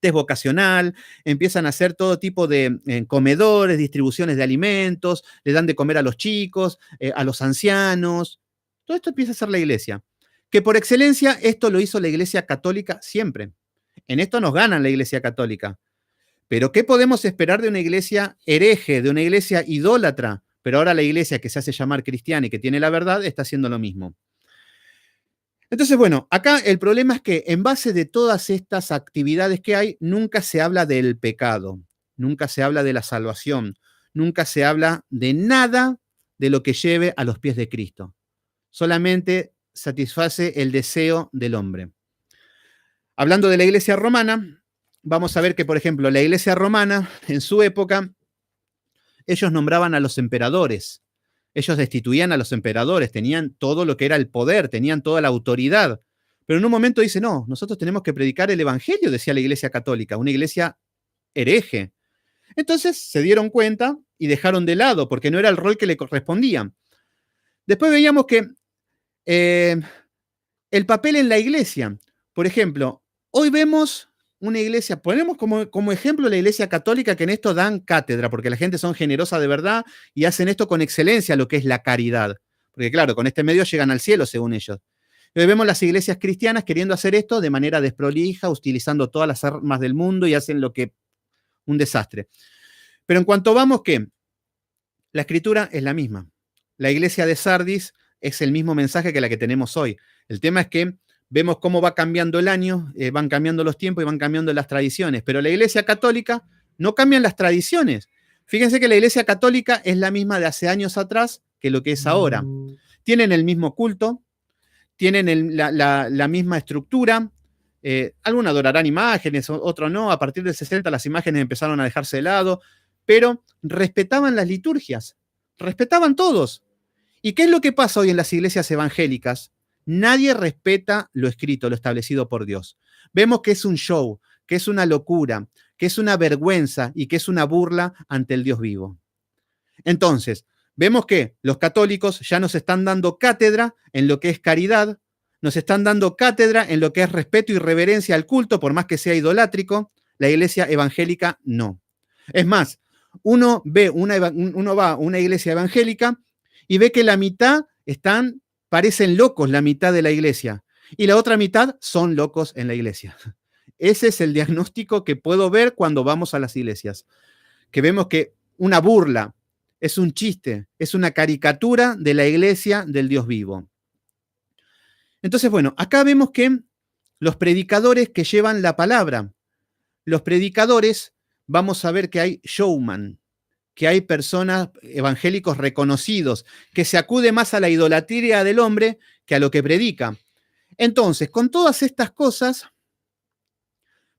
test vocacional, empiezan a hacer todo tipo de comedores, distribuciones de alimentos, le dan de comer a los chicos, a los ancianos. Todo esto empieza a hacer la iglesia. Que por excelencia esto lo hizo la iglesia católica siempre. En esto nos ganan la iglesia católica. Pero ¿qué podemos esperar de una iglesia hereje, de una iglesia idólatra? Pero ahora la iglesia que se hace llamar cristiana y que tiene la verdad está haciendo lo mismo. Entonces, bueno, acá el problema es que en base de todas estas actividades que hay, nunca se habla del pecado, nunca se habla de la salvación, nunca se habla de nada de lo que lleve a los pies de Cristo. Solamente satisface el deseo del hombre. Hablando de la iglesia romana, vamos a ver que, por ejemplo, la iglesia romana, en su época, ellos nombraban a los emperadores. Ellos destituían a los emperadores, tenían todo lo que era el poder, tenían toda la autoridad. Pero en un momento dice, no, nosotros tenemos que predicar el evangelio, decía la iglesia católica, una iglesia hereje. Entonces se dieron cuenta y dejaron de lado, porque no era el rol que le correspondía. Después veíamos que el papel en la iglesia, por ejemplo, hoy vemos una iglesia, ponemos como ejemplo la iglesia católica, que en esto dan cátedra, porque la gente son generosa de verdad y hacen esto con excelencia, lo que es la caridad. Porque claro, con este medio llegan al cielo, según ellos. Hoy vemos las iglesias cristianas queriendo hacer esto de manera desprolija, utilizando todas las armas del mundo y hacen un desastre. Pero en cuanto vamos que la escritura es la misma. La iglesia de Sardis es el mismo mensaje que la que tenemos hoy. El tema es que vemos cómo va cambiando el año, van cambiando los tiempos y van cambiando las tradiciones, pero la iglesia católica no cambian las tradiciones. Fíjense que la iglesia católica es la misma de hace años atrás que lo que es ahora. Tienen el mismo culto, tienen la misma estructura, algunos adorarán imágenes, otros no. A partir del 60 las imágenes empezaron a dejarse de lado, pero respetaban las liturgias, respetaban todos. ¿Y qué es lo que pasa hoy en las iglesias evangélicas? Nadie respeta lo escrito, lo establecido por Dios. Vemos que es un show, que es una locura, que es una vergüenza y que es una burla ante el Dios vivo. Entonces, vemos que los católicos ya nos están dando cátedra en lo que es caridad, nos están dando cátedra en lo que es respeto y reverencia al culto, por más que sea idolátrico. La iglesia evangélica no. Es más, uno va a una iglesia evangélica y ve que la mitad parecen locos, la mitad de la iglesia, y la otra mitad son locos en la iglesia. Ese es el diagnóstico que puedo ver cuando vamos a las iglesias, que vemos que una burla, es un chiste, es una caricatura de la iglesia del Dios vivo. Entonces, bueno, acá vemos que los predicadores que llevan la palabra, los predicadores, vamos a ver que hay showman, que hay personas evangélicos reconocidos, que se acude más a la idolatría del hombre que a lo que predica. Entonces, con todas estas cosas,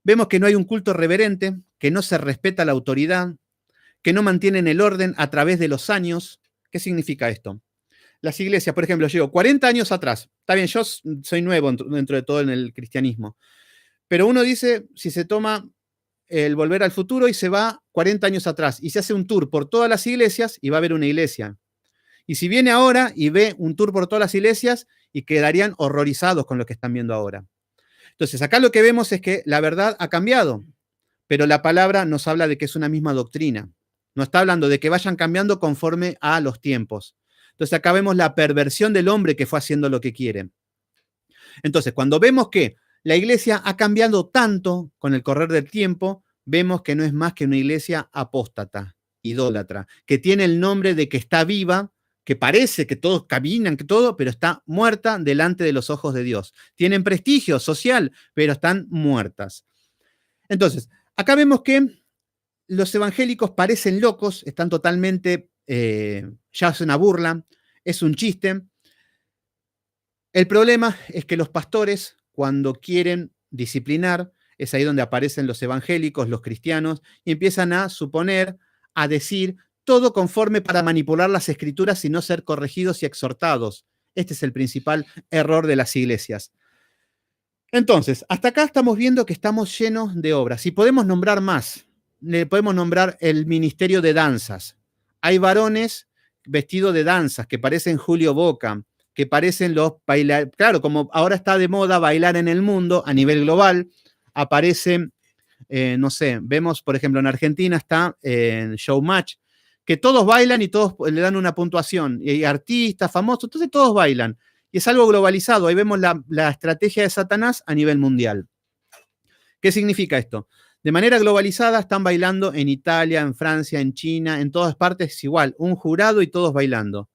vemos que no hay un culto reverente, que no se respeta la autoridad, que no mantienen el orden a través de los años. ¿Qué significa esto? Las iglesias, por ejemplo, llevo 40 años atrás. Está bien, yo soy nuevo dentro de todo en el cristianismo. Pero uno dice, si se toma el Volver al Futuro y se va 40 años atrás y se hace un tour por todas las iglesias y va a ver una iglesia. Y si viene ahora y ve un tour por todas las iglesias y quedarían horrorizados con lo que están viendo ahora. Entonces, acá lo que vemos es que la verdad ha cambiado, pero la palabra nos habla de que es una misma doctrina. No está hablando de que vayan cambiando conforme a los tiempos. Entonces, acá vemos la perversión del hombre que fue haciendo lo que quiere. Entonces, cuando vemos que la iglesia ha cambiado tanto con el correr del tiempo, vemos que no es más que una iglesia apóstata, idólatra, que tiene el nombre de que está viva, que parece que todos caminan, que todo, pero está muerta delante de los ojos de Dios. Tienen prestigio social, pero están muertas. Entonces, acá vemos que los evangélicos parecen locos, están totalmente, ya es una burla, es un chiste. El problema es que los pastores, cuando quieren disciplinar, es ahí donde aparecen los evangélicos, los cristianos, y empiezan a suponer, a decir todo conforme para manipular las escrituras y no ser corregidos y exhortados. Este es el principal error de las iglesias. Entonces, hasta acá estamos viendo que estamos llenos de obras. Y podemos nombrar más. Podemos nombrar el ministerio de danzas. Hay varones vestidos de danzas que parecen Julio Boca, que parecen los bailar. Claro, como ahora está de moda bailar en el mundo a nivel global, aparecen, no sé, vemos, por ejemplo, en Argentina está en Showmatch, que todos bailan y todos le dan una puntuación. Y hay artistas famosos, entonces todos bailan. Y es algo globalizado. Ahí vemos la estrategia de Satanás a nivel mundial. ¿Qué significa esto? De manera globalizada están bailando en Italia, en Francia, en China, en todas partes es igual, un jurado y todos bailando.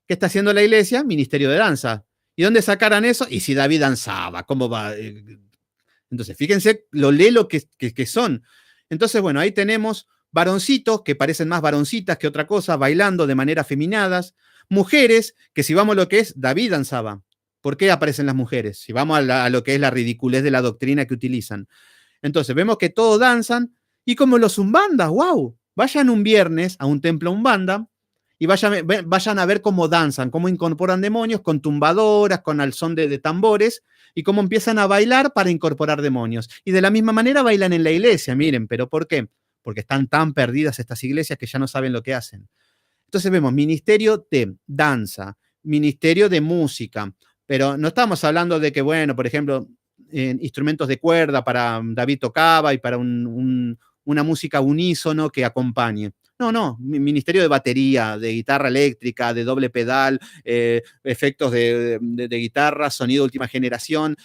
¿Qué está haciendo la iglesia? Ministerio de danza. ¿Y dónde sacaran eso? Y si David danzaba, ¿cómo va? Entonces, fíjense lo lelo que son. Entonces, bueno, ahí tenemos varoncitos que parecen más varoncitas que otra cosa, bailando de manera afeminadas. Mujeres, que si vamos a lo que es, David danzaba. ¿Por qué aparecen las mujeres? Si vamos a lo que es la ridiculez de la doctrina que utilizan. Entonces, vemos que todos danzan y como los umbandas, wow, vayan un viernes a un templo umbanda y vayan a ver cómo danzan, cómo incorporan demonios con tumbadoras, con al son de tambores y cómo empiezan a bailar para incorporar demonios. Y de la misma manera bailan en la iglesia, miren, ¿pero por qué? Porque están tan perdidas estas iglesias que ya no saben lo que hacen. Entonces vemos ministerio de danza, ministerio de música, pero no estamos hablando de que, bueno, por ejemplo, instrumentos de cuerda para David tocaba y para una música unísono que acompañe. No, ministerio de batería, de guitarra eléctrica, de doble pedal, efectos de guitarra, sonido de última generación,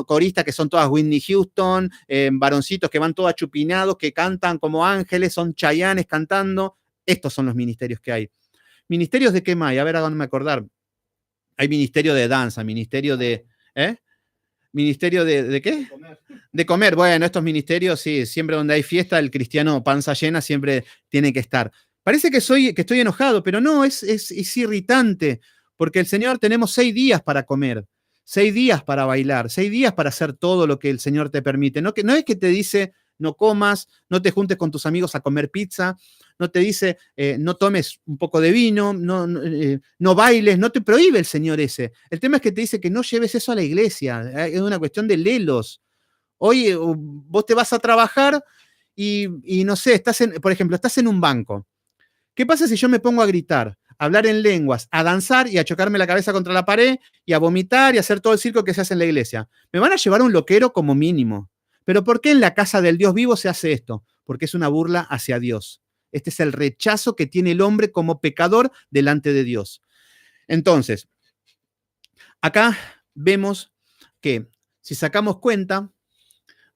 coristas que son todas Whitney Houston, varoncitos que van todos achupinados, que cantan como ángeles, son chayanes cantando. Estos son los ministerios que hay. ¿Ministerios de qué más? A ver, háganme acordar. Hay ministerio de danza, ministerio de... ¿Ministerio de qué? De comer. Bueno, estos ministerios, sí, siempre donde hay fiesta, el cristiano panza llena siempre tiene que estar. Parece que estoy enojado, pero no, es irritante, porque el Señor tenemos 6 días para comer, 6 días para bailar, 6 días para hacer todo lo que el Señor te permite. No es que te dice, no comas, no te juntes con tus amigos a comer pizza, no te dice, no tomes un poco de vino, no bailes, no te prohíbe el Señor ese. El tema es que te dice que no lleves eso a la iglesia, es una cuestión de lelos. Hoy vos te vas a trabajar y no sé, por ejemplo, estás en un banco. ¿Qué pasa si yo me pongo a gritar, a hablar en lenguas, a danzar y a chocarme la cabeza contra la pared y a vomitar y a hacer todo el circo que se hace en la iglesia? Me van a llevar a un loquero como mínimo. ¿Pero por qué en la casa del Dios vivo se hace esto? Porque es una burla hacia Dios. Este es el rechazo que tiene el hombre como pecador delante de Dios. Entonces, acá vemos que si sacamos cuenta,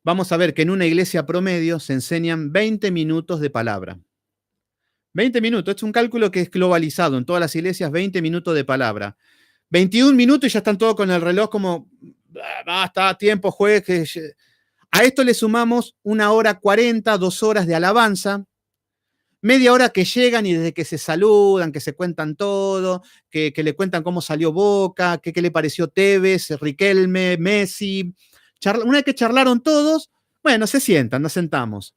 vamos a ver que en una iglesia promedio se enseñan 20 minutos de palabra. 20 minutos, es un cálculo que es globalizado en todas las iglesias, 20 minutos de palabra. 21 minutos y ya están todos con el reloj como, basta, tiempo, jueves. A esto le sumamos 1 hora 40, 2 horas de alabanza, media hora que llegan y desde que se saludan, que se cuentan todo, que le cuentan cómo salió Boca, qué le pareció Tevez, Riquelme, Messi. Una vez que charlaron todos, bueno, se sientan, nos sentamos.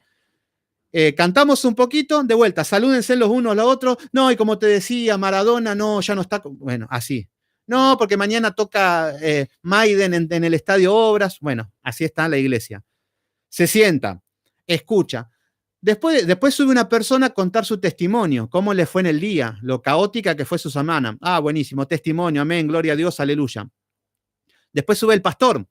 Cantamos un poquito, de vuelta, salúdense los unos a los otros. No, y como te decía, Maradona, no, ya no está. Bueno, así. No, porque mañana toca Maiden en el Estadio Obras. Bueno, así está la iglesia. Se sienta, escucha. Después sube una persona a contar su testimonio, cómo le fue en el día, lo caótica que fue su semana. Ah, buenísimo, testimonio, amén, gloria a Dios, aleluya. Después sube el pastor.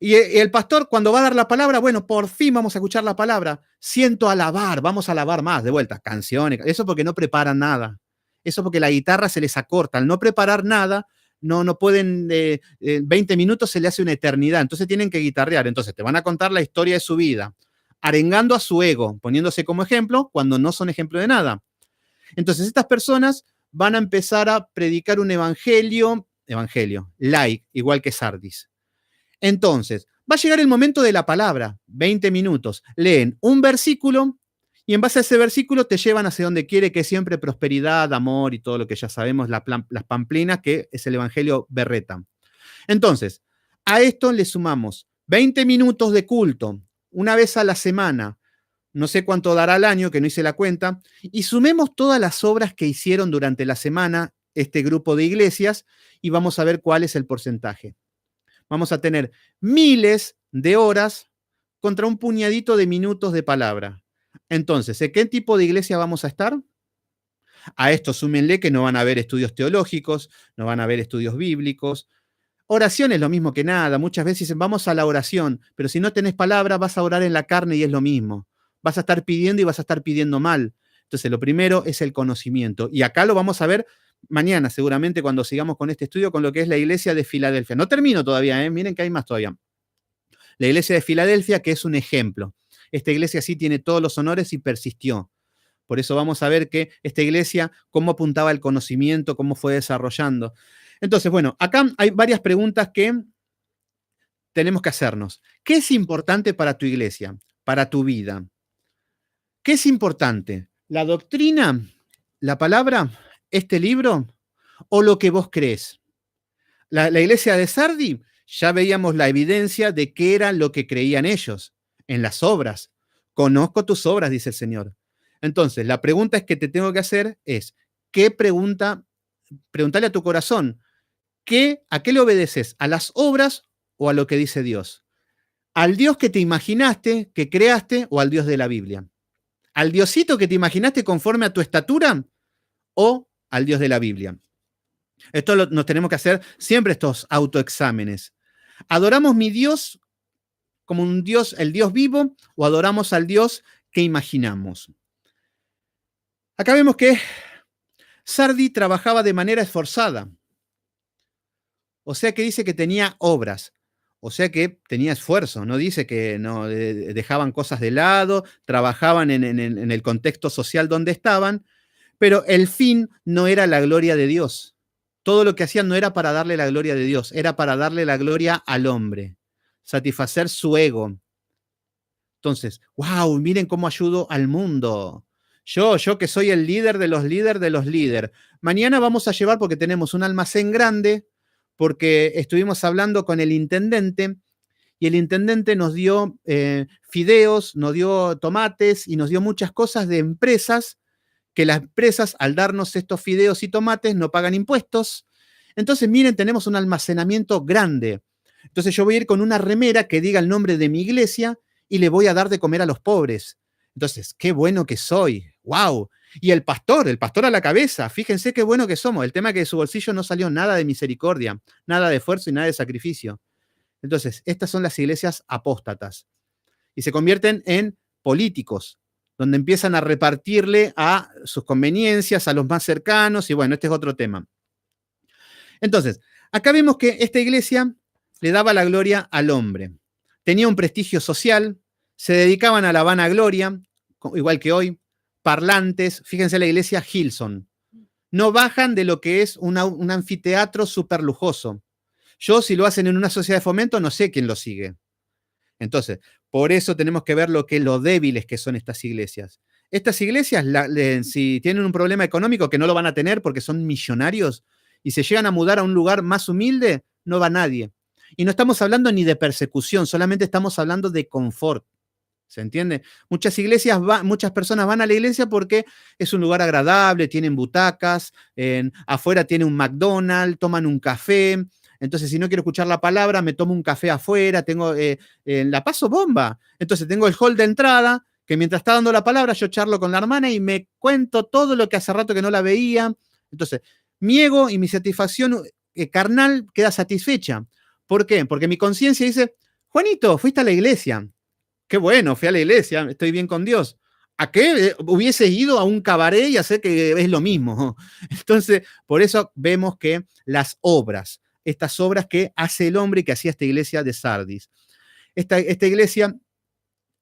Y el pastor, cuando va a dar la palabra, bueno, por fin vamos a escuchar la palabra. Siento alabar, vamos a alabar más, de vuelta, canciones. Eso porque no preparan nada. Eso porque la guitarra se les acorta. Al no preparar nada, no pueden, 20 minutos se le hace una eternidad. Entonces tienen que guitarrear. Entonces te van a contar la historia de su vida, arengando a su ego, poniéndose como ejemplo cuando no son ejemplo de nada. Entonces estas personas van a empezar a predicar un evangelio, like, igual que Sardis. Entonces, va a llegar el momento de la palabra, 20 minutos. Leen un versículo y en base a ese versículo te llevan hacia donde quiere, que es siempre prosperidad, amor y todo lo que ya sabemos, las pamplinas, que es el evangelio berreta. Entonces, a esto le sumamos 20 minutos de culto, una vez a la semana, no sé cuánto dará al año, que no hice la cuenta, y sumemos todas las obras que hicieron durante la semana este grupo de iglesias y vamos a ver cuál es el porcentaje. Vamos a tener miles de horas contra un puñadito de minutos de palabra. Entonces, ¿en qué tipo de iglesia vamos a estar? A esto súmenle que no van a haber estudios teológicos, no van a haber estudios bíblicos. Oración es lo mismo que nada. Muchas veces dicen, vamos a la oración, pero si no tenés palabra, vas a orar en la carne y es lo mismo. Vas a estar pidiendo y vas a estar pidiendo mal. Entonces, lo primero es el conocimiento. Y acá lo vamos a ver mañana, seguramente, cuando sigamos con este estudio, con lo que es la iglesia de Filadelfia. No termino todavía, miren que hay más todavía. La iglesia de Filadelfia, que es un ejemplo. Esta iglesia sí tiene todos los honores y persistió. Por eso vamos a ver que esta iglesia, cómo apuntaba el conocimiento, cómo fue desarrollando. Entonces, bueno, acá hay varias preguntas que tenemos que hacernos. ¿Qué es importante para tu iglesia, para tu vida? ¿Qué es importante? ¿La doctrina, la palabra, este libro o lo que vos crees? La iglesia de Sardi, ya veíamos la evidencia de qué era lo que creían ellos en las obras. Conozco tus obras, dice el Señor. Entonces, la pregunta que te tengo que hacer es, pregúntale a tu corazón, ¿a qué le obedeces? ¿A las obras o a lo que dice Dios? ¿Al Dios que te imaginaste, que creaste, o al Dios de la Biblia? ¿Al Diosito que te imaginaste conforme a tu estatura o al Dios de la Biblia? Esto nos tenemos que hacer siempre estos autoexámenes. ¿Adoramos mi Dios como un Dios, el Dios vivo, o adoramos al Dios que imaginamos? Acá vemos que Sardi trabajaba de manera esforzada. O sea que dice que tenía obras. O sea que tenía esfuerzo. No dice que no dejaban cosas de lado, trabajaban en el contexto social donde estaban, pero el fin no era la gloria de Dios. Todo lo que hacían no era para darle la gloria de Dios, era para darle la gloria al hombre, satisfacer su ego. Entonces, wow, miren cómo ayudo al mundo. Yo que soy el líder de los líderes de los líderes. Mañana vamos a llevar, porque tenemos un almacén grande, porque estuvimos hablando con el intendente y el intendente nos dio fideos, nos dio tomates y nos dio muchas cosas de empresas, que las empresas al darnos estos fideos y tomates no pagan impuestos. Entonces, miren, tenemos un almacenamiento grande. Entonces yo voy a ir con una remera que diga el nombre de mi iglesia y le voy a dar de comer a los pobres. Entonces, qué bueno que soy. ¡Wow! Y el pastor a la cabeza. Fíjense qué bueno que somos. El tema es que de su bolsillo no salió nada de misericordia, nada de esfuerzo y nada de sacrificio. Entonces, estas son las iglesias apóstatas. Y se convierten en políticos, donde empiezan a repartirle a sus conveniencias, a los más cercanos, y bueno, este es otro tema. Entonces, acá vemos que esta iglesia le daba la gloria al hombre. Tenía un prestigio social, se dedicaban a la vanagloria, igual que hoy, parlantes, fíjense la iglesia Hillsong. No bajan de lo que es un anfiteatro súper lujoso. Yo, si lo hacen en una sociedad de fomento, no sé quién lo sigue. Entonces, por eso tenemos que ver lo débiles que son estas iglesias. Estas iglesias, si tienen un problema económico, que no lo van a tener porque son millonarios, y se llegan a mudar a un lugar más humilde, no va nadie. Y no estamos hablando ni de persecución, solamente estamos hablando de confort. ¿Se entiende? Muchas personas van a la iglesia porque es un lugar agradable, tienen butacas, afuera tiene un McDonald's, toman un café. Entonces, si no quiero escuchar la palabra, me tomo un café afuera, la paso bomba. Entonces, tengo el hall de entrada, que mientras está dando la palabra, yo charlo con la hermana y me cuento todo lo que hace rato que no la veía. Entonces, mi ego y mi satisfacción carnal queda satisfecha. ¿Por qué? Porque mi conciencia dice, Juanito, fuiste a la iglesia. Qué bueno, fui a la iglesia, estoy bien con Dios. ¿A qué hubiese ido a un cabaret y hacer que es lo mismo? Entonces, por eso vemos que las obras, estas obras que hace el hombre y que hacía esta iglesia de Sardis. Esta iglesia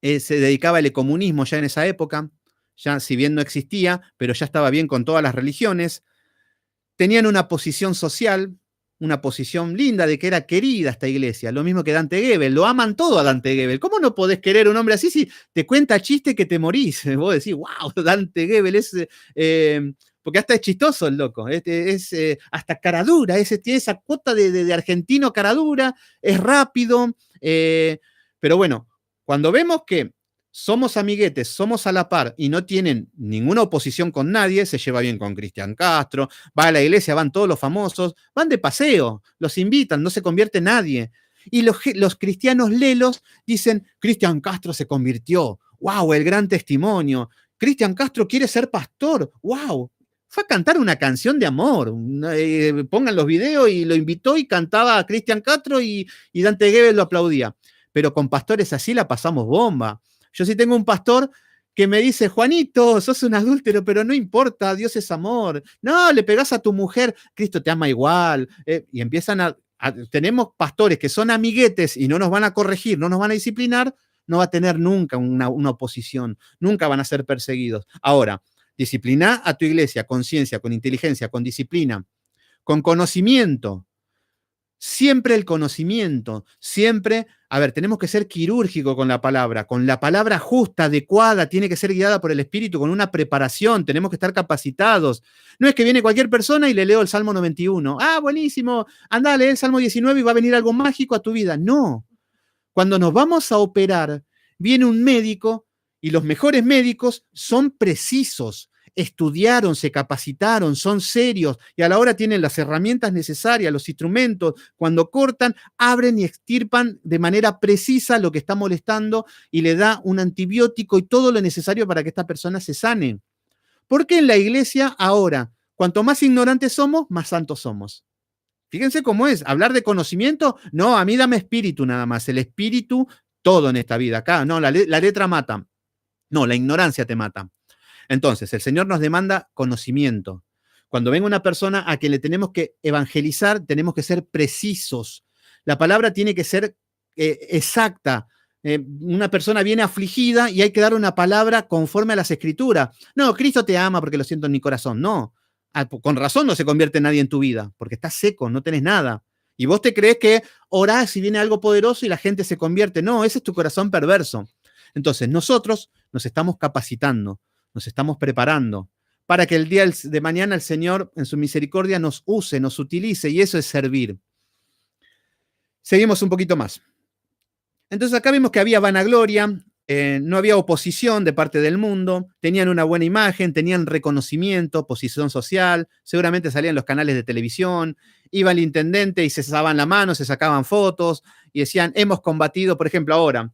se dedicaba al ecumenismo ya en esa época, ya si bien no existía, pero ya estaba bien con todas las religiones. Tenían una posición social, una posición linda de que era querida esta iglesia, lo mismo que Dante Gebel, lo aman todo a Dante Gebel. ¿Cómo no podés querer a un hombre así si te cuenta chiste que te morís? Vos decís, wow, Dante Gebel es... porque hasta es chistoso el loco, es hasta caradura, tiene esa cuota de argentino caradura, es rápido, pero bueno, cuando vemos que somos amiguetes, somos a la par y no tienen ninguna oposición con nadie, se lleva bien con Cristian Castro, va a la iglesia, van todos los famosos, van de paseo, los invitan, no se convierte nadie. Y los cristianos lelos dicen, Cristian Castro se convirtió, wow, el gran testimonio, Cristian Castro quiere ser pastor, wow, fue a cantar una canción de amor, pongan los videos y lo invitó y cantaba a Cristian Castro y Dante Gebel lo aplaudía. Pero con pastores así la pasamos bomba. Yo sí tengo un pastor que me dice, Juanito, sos un adúltero, pero no importa, Dios es amor. No, le pegás a tu mujer, Cristo te ama igual. Y empiezan tenemos pastores que son amiguetes y no nos van a corregir, no nos van a disciplinar, no va a tener nunca una oposición, nunca van a ser perseguidos. Ahora, disciplina a tu iglesia con ciencia, con inteligencia, con disciplina, con conocimiento. Siempre el conocimiento, siempre, a ver, tenemos que ser quirúrgicos con la palabra justa, adecuada, tiene que ser guiada por el Espíritu, con una preparación, tenemos que estar capacitados. No es que viene cualquier persona y le leo el Salmo 91. Ah, buenísimo, anda, lee el Salmo 19 y va a venir algo mágico a tu vida. No, cuando nos vamos a operar, viene un médico y los mejores médicos son precisos. Estudiaron, se capacitaron, son serios y a la hora tienen las herramientas necesarias, los instrumentos. Cuando cortan, abren y extirpan de manera precisa lo que está molestando y le da un antibiótico y todo lo necesario para que esta persona se sane. Porque en la iglesia ahora, cuanto más ignorantes somos, más santos somos. Fíjense cómo es, hablar de conocimiento, no, a mí dame espíritu nada más, el espíritu, todo en esta vida. Acá, no, la letra mata, no, la ignorancia te mata. Entonces, el Señor nos demanda conocimiento. Cuando venga una persona a quien le tenemos que evangelizar, tenemos que ser precisos. La palabra tiene que ser exacta. Una persona viene afligida y hay que dar una palabra conforme a las Escrituras. No, Cristo te ama porque lo siento en mi corazón. No, con razón no se convierte nadie en tu vida, porque estás seco, no tenés nada. Y vos te crees que orás y viene algo poderoso y la gente se convierte. No, ese es tu corazón perverso. Entonces, nosotros nos estamos capacitando. Nos estamos preparando para que el día de mañana el Señor en su misericordia nos use, nos utilice, y eso es servir. Seguimos un poquito más. Entonces acá vemos que había vanagloria, no había oposición de parte del mundo, tenían una buena imagen, tenían reconocimiento, posición social, seguramente salían los canales de televisión, iba el intendente y se daban la mano, se sacaban fotos y decían, hemos combatido, por ejemplo, ahora.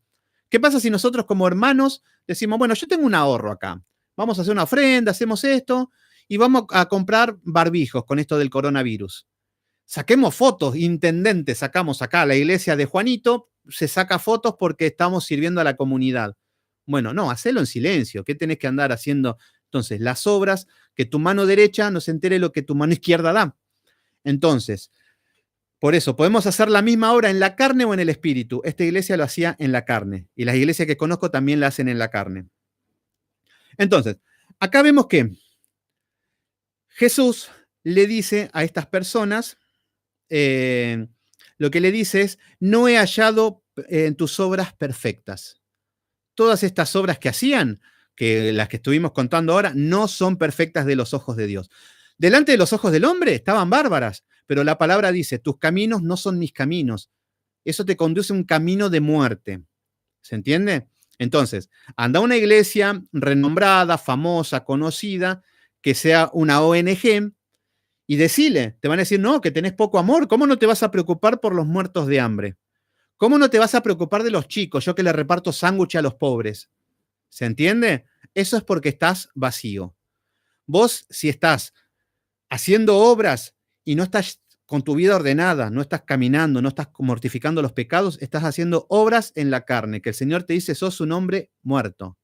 ¿Qué pasa si nosotros como hermanos decimos, bueno, yo tengo un ahorro acá, vamos a hacer una ofrenda, hacemos esto y vamos a comprar barbijos con esto del coronavirus? Saquemos fotos, intendente, sacamos acá la iglesia de Juanito, se saca fotos porque estamos sirviendo a la comunidad. Bueno, no, hacelo en silencio. ¿Qué tenés que andar haciendo? Entonces, las obras, que tu mano derecha no se entere lo que tu mano izquierda da. Entonces, por eso, podemos hacer la misma obra en la carne o en el espíritu. Esta iglesia lo hacía en la carne y las iglesias que conozco también la hacen en la carne. Entonces, acá vemos que Jesús le dice a estas personas, lo que le dice es, no he hallado en tus obras perfectas. Todas estas obras que hacían, que las que estuvimos contando ahora, no son perfectas de los ojos de Dios. Delante de los ojos del hombre estaban bárbaras, pero la palabra dice, tus caminos no son mis caminos. Eso te conduce a un camino de muerte. ¿Se entiende? Entonces, anda a una iglesia renombrada, famosa, conocida, que sea una ONG, y decile, te van a decir, no, que tenés poco amor, ¿cómo no te vas a preocupar por los muertos de hambre? ¿Cómo no te vas a preocupar de los chicos, yo que le reparto sándwich a los pobres? ¿Se entiende? Eso es porque estás vacío. Vos, si estás haciendo obras y no estás con tu vida ordenada, no estás caminando, no estás mortificando los pecados, estás haciendo obras en la carne, que el Señor te dice, sos un hombre muerto.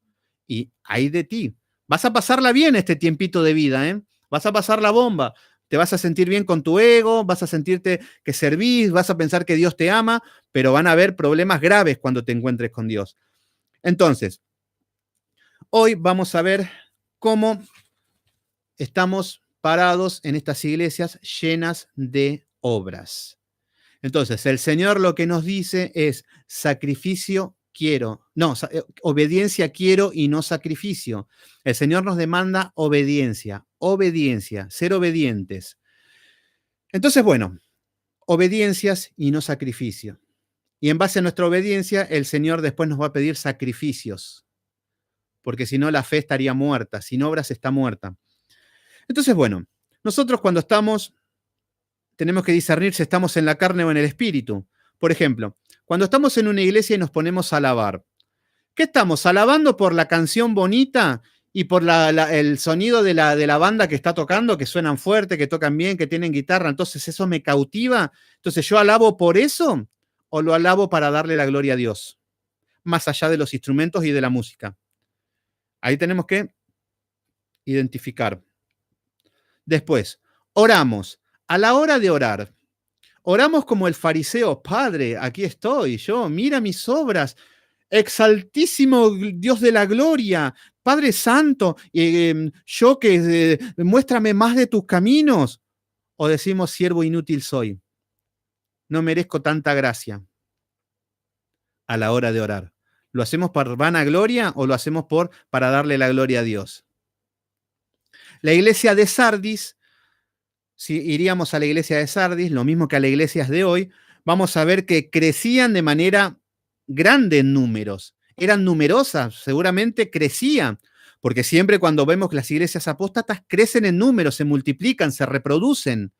Y hay de ti. Vas a pasarla bien este tiempito de vida, ¿eh? Vas a pasar la bomba. Te vas a sentir bien con tu ego, vas a sentirte que servís, vas a pensar que Dios te ama, pero van a haber problemas graves cuando te encuentres con Dios. Entonces, hoy vamos a ver cómo estamos parados en estas iglesias llenas de obras. Entonces, el Señor lo que nos dice es sacrificio quiero, no, obediencia quiero y no sacrificio. El Señor nos demanda obediencia, obediencia, ser obedientes. Entonces, bueno, obediencias y no sacrificio. Y en base a nuestra obediencia, el Señor después nos va a pedir sacrificios, porque si no, la fe estaría muerta, sin obras está muerta. Entonces, bueno, nosotros cuando estamos, tenemos que discernir si estamos en la carne o en el espíritu. Por ejemplo, cuando estamos en una iglesia y nos ponemos a alabar, ¿qué estamos? ¿Alabando por la canción bonita y por el sonido de la banda que está tocando, que suenan fuerte, que tocan bien, que tienen guitarra? Entonces eso me cautiva. Entonces yo alabo por eso o lo alabo para darle la gloria a Dios, más allá de los instrumentos y de la música. Ahí tenemos que identificar. Después, oramos. A la hora de orar, oramos como el fariseo, Padre, aquí estoy, yo, mira mis obras, exaltísimo Dios de la gloria, Padre Santo, yo que muéstrame más de tus caminos. O decimos, siervo inútil soy, no merezco tanta gracia a la hora de orar. ¿Lo hacemos por vanagloria o lo hacemos para darle la gloria a Dios? La iglesia de Sardis, si iríamos a la iglesia de Sardis, lo mismo que a las iglesias de hoy, vamos a ver que crecían de manera grande en números. Eran numerosas, seguramente crecían, porque siempre cuando vemos que las iglesias apóstatas crecen en números, se multiplican, se reproducen.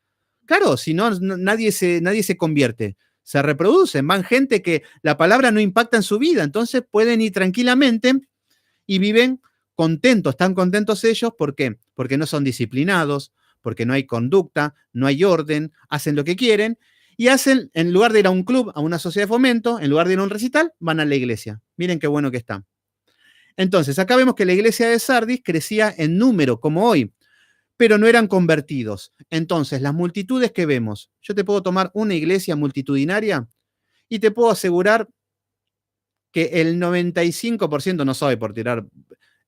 Claro, si no, nadie se convierte. Se reproducen, van gente que la palabra no impacta en su vida, entonces pueden ir tranquilamente y viven contentos, están contentos ellos, ¿por qué? Porque no son disciplinados, porque no hay conducta, no hay orden, hacen lo que quieren y hacen, en lugar de ir a un club, a una sociedad de fomento, en lugar de ir a un recital, van a la iglesia. Miren qué bueno que está. Entonces, acá vemos que la iglesia de Sardis crecía en número, como hoy, pero no eran convertidos. Entonces, las multitudes que vemos, yo te puedo tomar una iglesia multitudinaria y te puedo asegurar que el 95%, no sabe por tirar,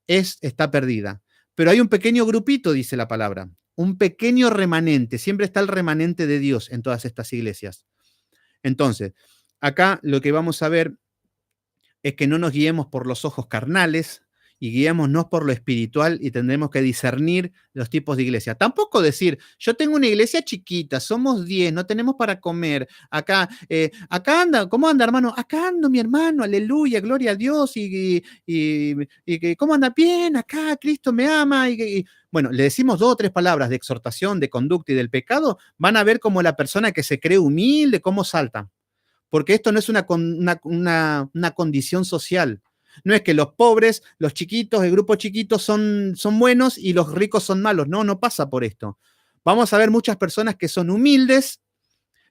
está perdida. Pero hay un pequeño grupito, dice la palabra, un pequeño remanente. Siempre está el remanente de Dios en todas estas iglesias. Entonces, acá lo que vamos a ver es que no nos guiemos por los ojos carnales y guiémonos por lo espiritual y tendremos que discernir los tipos de iglesia. Tampoco decir, yo tengo una iglesia chiquita, somos 10, no tenemos para comer. Acá anda, ¿cómo anda, hermano? Acá ando, mi hermano, aleluya, gloria a Dios. ¿Cómo anda? Bien, acá Cristo me ama. Bueno, le decimos 2 o 3 palabras de exhortación, de conducta y del pecado, van a ver cómo la persona que se cree humilde, cómo salta. Porque esto no es una condición social. No es que los pobres, los chiquitos, el grupo chiquito son buenos y los ricos son malos. No, no pasa por esto. Vamos a ver muchas personas que son humildes,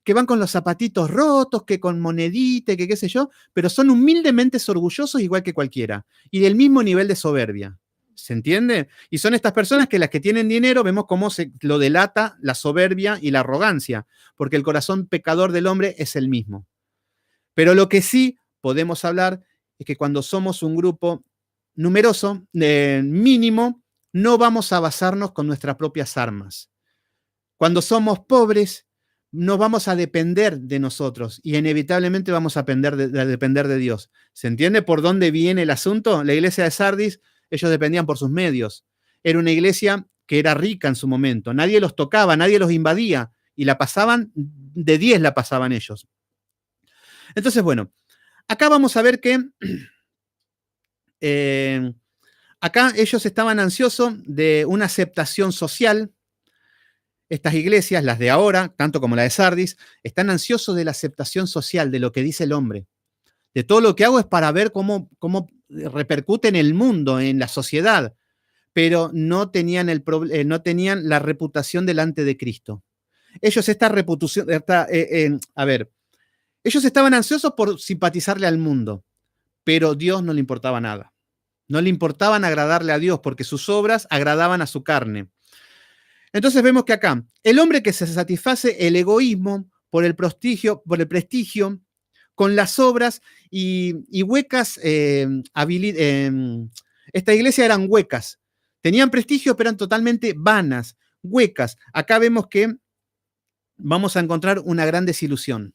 que van con los zapatitos rotos, que con monedita, que qué sé yo, pero son humildemente orgullosos igual que cualquiera. Y del mismo nivel de soberbia. ¿Se entiende? Y son estas personas que las que tienen dinero vemos cómo se lo delata la soberbia y la arrogancia, porque el corazón pecador del hombre es el mismo. Pero lo que sí podemos hablar es que cuando somos un grupo numeroso, mínimo, no vamos a basarnos con nuestras propias armas. Cuando somos pobres, no vamos a depender de nosotros y inevitablemente vamos a depender de Dios. ¿Se entiende por dónde viene el asunto? La iglesia de Sardis, ellos dependían por sus medios. Era una iglesia que era rica en su momento. Nadie los tocaba, nadie los invadía y la pasaban, de 10 la pasaban ellos. Entonces, bueno, acá vamos a ver que acá ellos estaban ansiosos de una aceptación social. Estas iglesias, las de ahora, tanto como la de Sardis, están ansiosos de la aceptación social, de lo que dice el hombre. De todo lo que hago es para ver cómo repercute en el mundo, en la sociedad, pero no tenían la reputación delante de Cristo. Ellos esta reputación, ellos estaban ansiosos por simpatizarle al mundo, pero Dios no le importaba nada. No le importaban agradarle a Dios porque sus obras agradaban a su carne. Entonces vemos que acá, el hombre que se satisface el egoísmo por el prestigio, con las obras y huecas esta iglesia eran huecas. Tenían prestigio, pero eran totalmente vanas, huecas. Acá vemos que vamos a encontrar una gran desilusión.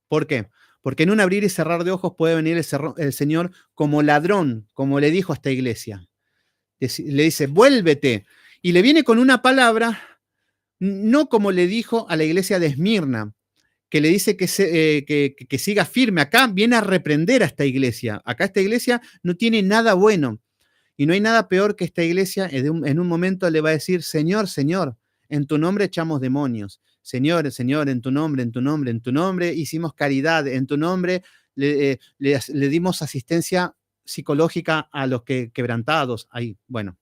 ¿Por qué? Porque en un abrir y cerrar de ojos puede venir el Señor como ladrón, como le dijo a esta iglesia. Le dice, vuélvete. Y le viene con una palabra, no como le dijo a la iglesia de Esmirna, que le dice que siga firme. Acá viene a reprender a esta iglesia. Acá esta iglesia no tiene nada bueno. Y no hay nada peor que esta iglesia en un momento le va a decir, Señor, Señor, en tu nombre echamos demonios. Señor, Señor, en tu nombre hicimos caridad, en tu nombre le dimos asistencia psicológica a los quebrantados. Ahí, bueno.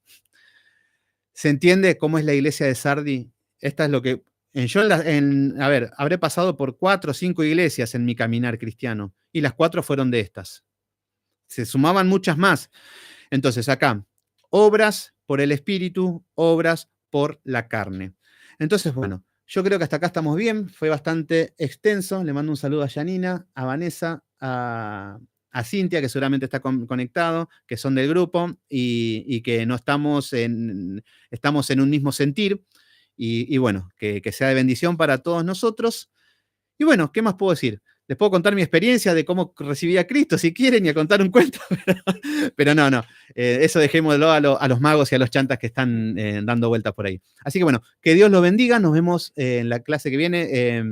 ¿Se entiende cómo es la iglesia de Sardi? Esta es lo que... habré pasado por 4 o 5 iglesias en mi caminar cristiano y las 4 fueron de estas. Se sumaban muchas más. Entonces acá, obras por el espíritu, obras por la carne. Entonces, bueno, yo creo que hasta acá estamos bien. Fue bastante extenso. Le mando un saludo a Janina, a Vanessa, a Cintia, que seguramente está conectado, que son del grupo y que no estamos estamos en un mismo sentir. Y bueno, que sea de bendición para todos nosotros. Y bueno, ¿qué más puedo decir? Les puedo contar mi experiencia de cómo recibí a Cristo, si quieren, y a contar un cuento, pero no. Eso dejémoslo a los magos y a los chantas que están dando vueltas por ahí. Así que bueno, que Dios los bendiga. Nos vemos en la clase que viene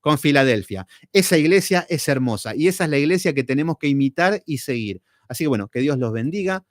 con Filadelfia. Esa iglesia es hermosa y esa es la iglesia que tenemos que imitar y seguir. Así que bueno, que Dios los bendiga.